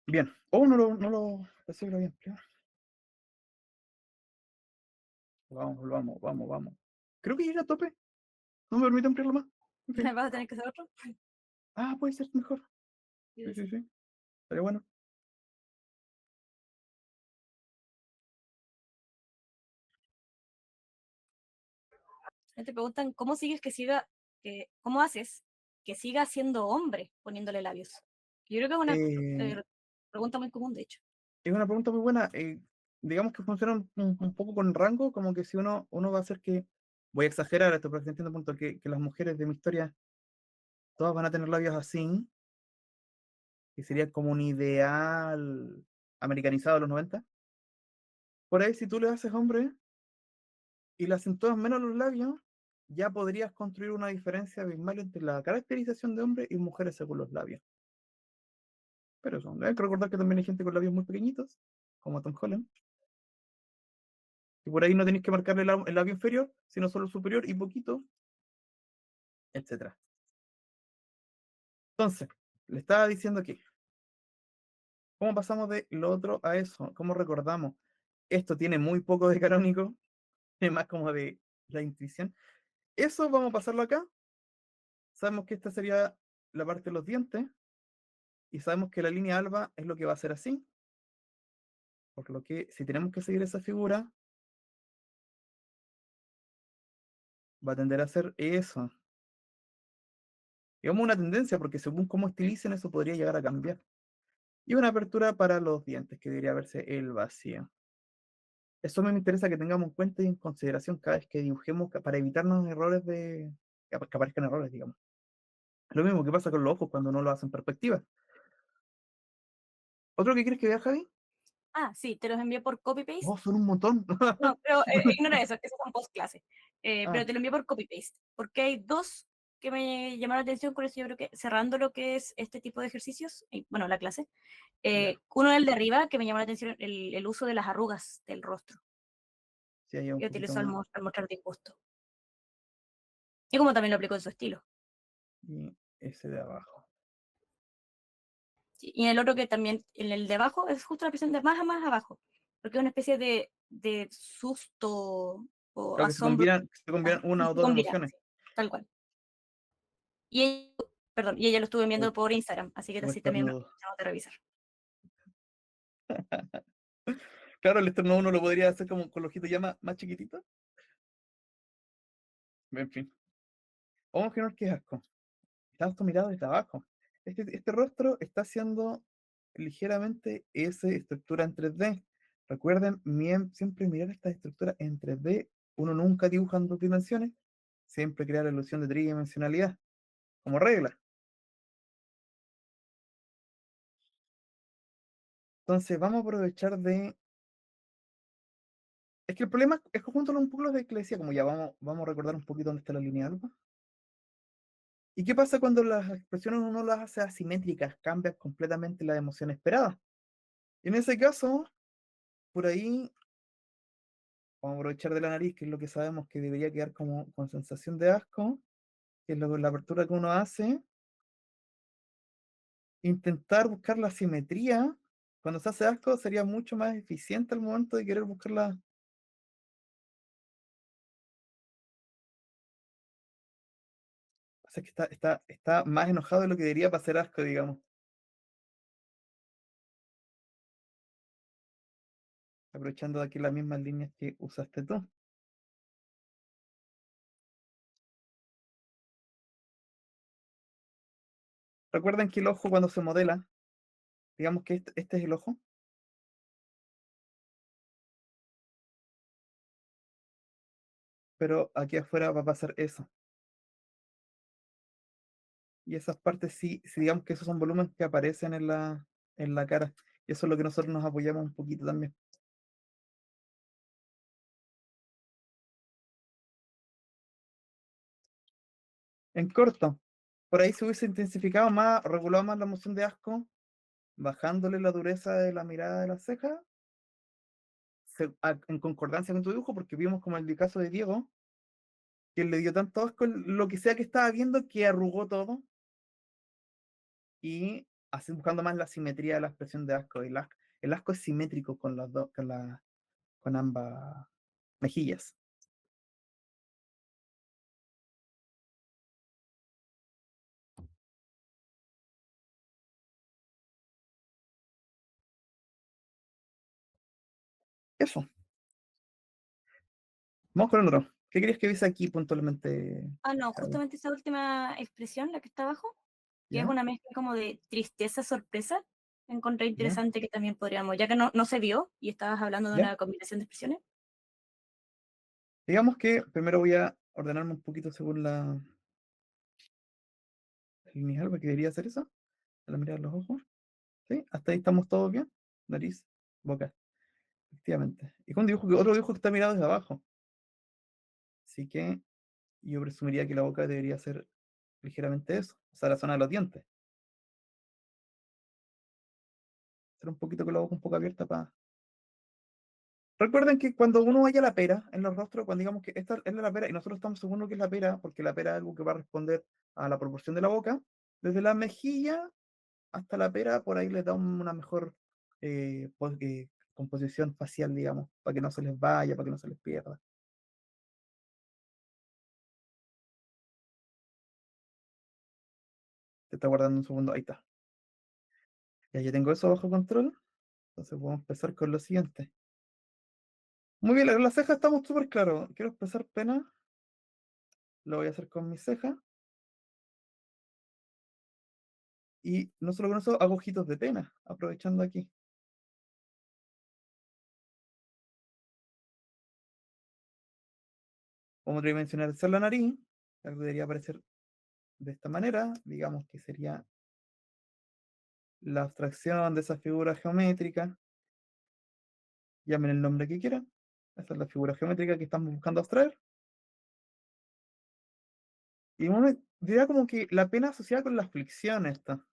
Bien. Oh, no lo pensé que lo había ampliado. Vamos. Creo que llega a tope. No me permite ampliarlo más. Ok. ¿Vas a tener que hacer otro? Ah, puede ser mejor. Sí, sí, sí. Estaría bueno. Te preguntan, ¿cómo haces que siga siendo hombre poniéndole labios? Yo creo que es una Eh, pregunta muy común, de hecho. es una pregunta muy buena. Digamos que funciona un poco con rango, como que si uno va a hacer que, voy a exagerar esto, pero que entiendo el punto, que las mujeres de mi historia todas van a tener labios así, que sería como un ideal americanizado de los 90. por ahí si tú le haces hombre y le acentúas menos los labios, ya podrías construir una diferencia abismal entre la caracterización de hombre y mujeres según los labios. Pero eso, hay que recordar que también hay gente con labios muy pequeñitos, como Tom Holland, y por ahí no tenéis que marcarle el labio inferior, sino solo el superior y poquito, etcétera. Entonces, le estaba diciendo que, ¿cómo pasamos de lo otro a eso? ¿Cómo recordamos? Esto tiene muy poco de canónico, es más como de la intuición. Eso vamos a pasarlo acá. Sabemos que esta sería la parte de los dientes, y sabemos que la línea alba es lo que va a ser así, por lo que si tenemos que seguir esa figura, va a tender a ser eso. Digamos una tendencia, porque según cómo estilicen, eso podría llegar a cambiar. Y una apertura para los dientes, que debería verse el vacío. Eso me interesa que tengamos en cuenta y en consideración cada vez que dibujemos para evitarnos errores que aparezcan errores, digamos. Lo mismo que pasa con los ojos cuando no lo hacen perspectiva. ¿Otro que quieres que vea, Javi? Ah, sí, te los envié por copy-paste. Oh, son un montón. No, pero ignora eso, que esos son post clase. Ah, Pero te lo envié por copy-paste, porque hay dos que me llamaron la atención, por eso yo creo que cerrando lo que es este tipo de ejercicios, y, bueno, la clase, ya. uno es el de arriba, que me llamó la atención el uso de las arrugas del rostro, Sí, hay un que poquito utilizó más. al mostrar disgusto. Y como también lo aplicó en su estilo. Y ese de abajo. Sí, y el otro que también, en el de abajo, es justo la presión de más a más abajo, porque es una especie de susto o Creo asombro. que se combinan una o Se dos combina, emociones. sí, tal cual. Y ella, perdón, y ella lo estuve Uy, viendo por Instagram, así que como así también estornudo. tengo que revisar. Claro, el estornudo uno lo podría hacer como con los ojitos ya más chiquititos. En fin. Vamos a imaginar que es asco. Estás tu mirada desde abajo. Este rostro está haciendo ligeramente esa estructura en 3D. Recuerden siempre mirar estas estructuras en 3D. Uno nunca dibuja en 2 dimensiones. Siempre crea la ilusión de tridimensionalidad, como regla. Entonces vamos a aprovechar de... Es que el problema es que junto un poco lo de que le decía, como ya vamos a recordar un poquito dónde está la línea alfa. ¿Y qué pasa cuando las expresiones uno las hace asimétricas? Cambian completamente la emoción esperada. Y en ese caso, por ahí vamos a aprovechar de la nariz, que es lo que sabemos que debería quedar como con sensación de asco, que es la apertura que uno hace. Intentar buscar la simetría. Cuando se hace asco sería mucho más eficiente al momento de querer buscarla. O sea, que está más enojado de lo que debería para hacer asco, digamos. Aprovechando de aquí las mismas líneas que usaste tú. Recuerden que el ojo cuando se modela, digamos que este es el ojo, pero aquí afuera va a pasar eso. Y esas partes sí digamos que esos son volúmenes que aparecen en la cara. Y eso es lo que nosotros nos apoyamos un poquito también. En corto, por ahí se hubiese intensificado más, regulado más la emoción de asco, bajándole la dureza de la mirada de las cejas, en concordancia con tu dibujo, porque vimos como el caso de Diego, que le dio tanto asco lo que sea que estaba viendo que arrugó todo, y así buscando más la simetría de la expresión de asco. El asco es simétrico con las dos, con ambas mejillas. Eso. Vamos con el otro. ¿Qué querías que viese aquí puntualmente, Ah, no, Javi? justamente esa última expresión, la que está abajo, que es ¿Ya? una mezcla como de tristeza, sorpresa, encontré ¿Ya? interesante que también podríamos, ya que no se vio y estabas hablando de ¿Ya? una combinación de expresiones. Digamos que primero voy a ordenarme un poquito según la lineal, porque debería hacer eso. A la mirar los ojos. ¿Sí? Hasta ahí estamos todos bien. Nariz, boca. efectivamente. Y con otro dibujo que está mirado desde abajo. Así que yo presumiría que la boca debería ser ligeramente eso, o sea, la zona de los dientes. Ser un poquito con la boca un poco abierta para... Recuerden que cuando uno vaya a la pera en los rostros, cuando digamos que esta es la pera y nosotros estamos seguros que es la pera, porque la pera es algo que va a responder a la proporción de la boca, desde la mejilla hasta la pera, por ahí les da una mejor composición facial, digamos, para que no se les vaya, para que no se les pierda. Te está guardando un segundo, ahí está. Ya tengo eso bajo control, entonces podemos empezar con lo siguiente. Muy bien, las cejas estamos súper claros. Quiero expresar pena, lo voy a hacer con mis cejas. Y no solo con eso, hago ojitos de pena, aprovechando aquí. Como tridimensionalizar la nariz, algo debería aparecer de esta manera, digamos que sería la abstracción de esa figura geométrica, llamen el nombre que quieran, esa es la figura geométrica que estamos buscando abstraer, y uno diría como que la pena asociada con la aflicción esta,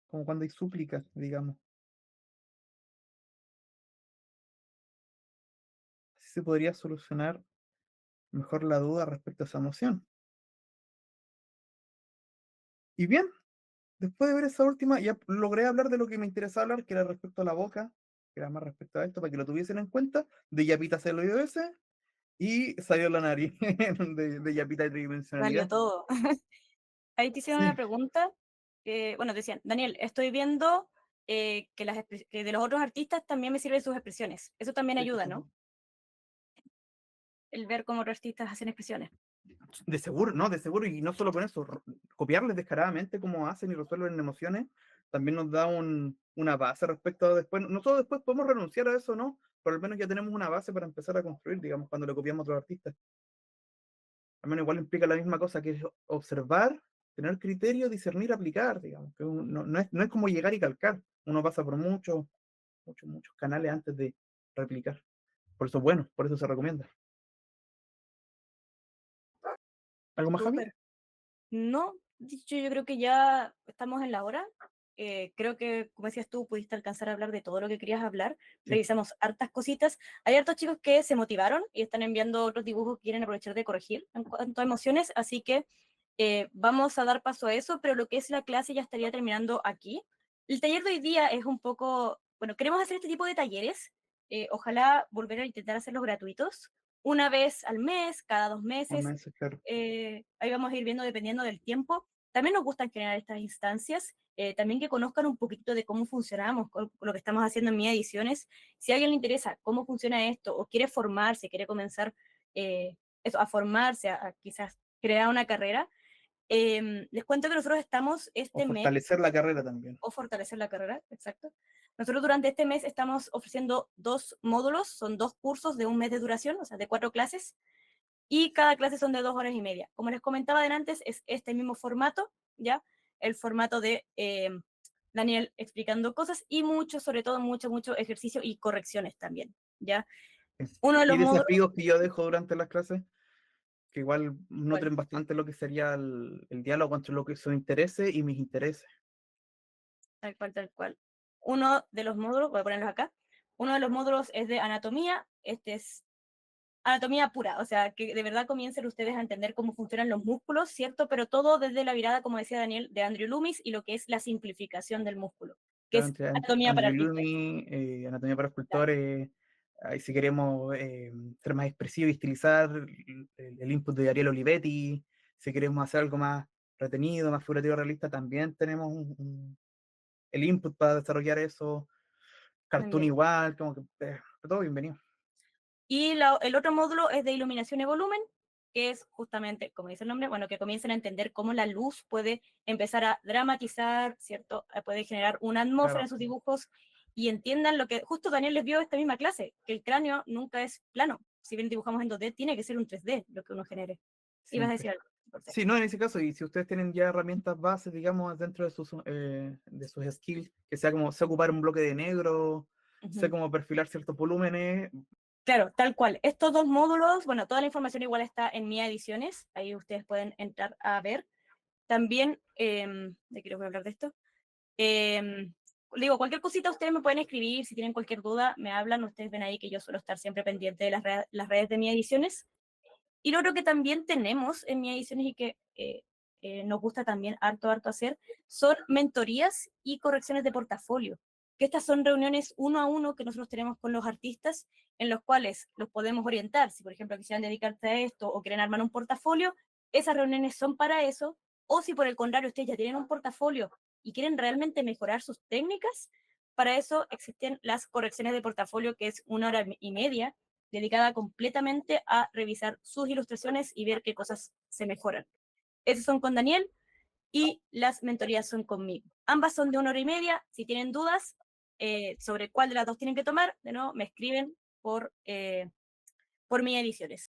como cuando hay súplicas, digamos. Así se podría solucionar mejor la duda respecto a esa emoción. Y bien, después de ver esa última, ya logré hablar de lo que me interesaba hablar, que era respecto a la boca, que era más respecto a esto, para que lo tuviesen en cuenta, de Yapita celoide ese, y salió la nariz de Yapita de Valió tridimensionalidad. todo. Ahí te hicieron una Sí, pregunta, bueno, decían, Daniel, estoy viendo que de los otros artistas también me sirven sus expresiones. Eso también sí, ayuda, ¿no? El ver cómo otros artistas hacen expresiones. de seguro, no, de seguro, y no solo con eso, copiarles descaradamente cómo hacen y resuelven emociones, también nos da una base respecto a después. Nosotros después podemos renunciar a eso, ¿no? Pero al menos ya tenemos una base para empezar a construir, digamos, cuando le copiamos a otros artistas. Al menos igual implica la misma cosa, que es observar, tener criterio, discernir, aplicar, digamos. Que no es como llegar y calcar. Uno pasa por muchos canales antes de replicar. Por eso es bueno, por eso se recomienda. ¿Algo más, Javi? Súper. No, dicho, yo creo que ya estamos en la hora. Creo que, como decías tú, pudiste alcanzar a hablar de todo lo que querías hablar. Sí, Revisamos hartas cositas. Hay hartos chicos que se motivaron y están enviando otros dibujos que quieren aprovechar de corregir en cuanto a emociones, así que vamos a dar paso a eso, pero lo que es la clase ya estaría terminando aquí. El taller de hoy día es un poco, bueno, queremos hacer este tipo de talleres, ojalá volver a intentar hacerlos gratuitos, una vez al mes, cada 2 meses, claro. ahí vamos a ir viendo dependiendo del tiempo. También nos gustan generar estas instancias, también que conozcan un poquito de cómo funcionamos, con lo que estamos haciendo en Mi Ediciones. Si a alguien le interesa cómo funciona esto o quiere formarse, quiere comenzar a formarse, a quizás crear una carrera, les cuento que nosotros estamos O este mes, fortalecer la carrera también. o fortalecer la carrera, exacto. Nosotros durante este mes estamos ofreciendo 2 módulos, son 2 cursos de un mes de duración, o sea, de 4 clases, y cada clase son de 2 horas y media. Como les comentaba antes, es este mismo formato, ¿ya? El formato de Daniel explicando cosas y mucho, sobre todo, mucho ejercicio y correcciones también, ¿ya? Sí. Uno de Y los módulos, desafíos que yo dejo durante las clases, que igual ¿cuál? nutren bastante lo que sería el diálogo entre lo que son intereses y mis intereses. Tal cual, tal cual. Uno de los módulos, voy a ponerlos acá, uno de los módulos es de anatomía, este es anatomía pura, o sea, que de verdad comiencen ustedes a entender cómo funcionan los músculos, ¿cierto? Pero todo desde la mirada, como decía Daniel, de Andrew Loomis y lo que es la simplificación del músculo, que Claro, es entre anatomía para Andrew artistas. Lumi, Anatomía para Claro. escultores, ahí si queremos ser más expresivos y estilizar el input de Ariel Olivetti, si queremos hacer algo más retenido, más figurativo, realista, también tenemos el input para desarrollar eso, Muy cartoon bien. igual, como que todo bienvenido. Y el otro módulo es de iluminación y volumen, que es justamente, como dice el nombre, bueno, que comiencen a entender cómo la luz puede empezar a dramatizar, ¿cierto? Puede generar una atmósfera Claro, en sus dibujos y entiendan lo que justo Daniel les vio esta misma clase, que el cráneo nunca es plano, si bien dibujamos en 2D, tiene que ser un 3D lo que uno genere. Ibas a Siempre. decir algo. Perfecto. Sí, no, en ese caso, y si ustedes tienen ya herramientas bases, digamos, dentro de sus skills, que sea como sé ocupar un bloque de negro, sé Ujú. cómo perfilar ciertos volúmenes, Claro, tal cual. Estos dos módulos, bueno, toda la información igual está en Mía Ediciones, ahí ustedes pueden entrar a ver. También, ¿de qué les voy a hablar de esto? Digo, cualquier cosita ustedes me pueden escribir, si tienen cualquier duda, me hablan, ustedes ven ahí que yo suelo estar siempre pendiente de las redes de Mía Ediciones. Y lo otro que también tenemos en Mía Ediciones y que nos gusta también harto hacer, son mentorías y correcciones de portafolio, que estas son reuniones uno a uno que nosotros tenemos con los artistas, en los cuales los podemos orientar, si por ejemplo quisieran dedicarte a esto o quieren armar un portafolio, esas reuniones son para eso, o si por el contrario ustedes ya tienen un portafolio y quieren realmente mejorar sus técnicas, para eso existen las correcciones de portafolio, que es 1 hora y media, dedicada completamente a revisar sus ilustraciones y ver qué cosas se mejoran. Esos son con Daniel y las mentorías son conmigo. Ambas son de 1 hora y media. Si tienen dudas sobre cuál de las dos tienen que tomar, de nuevo me escriben por mis ediciones.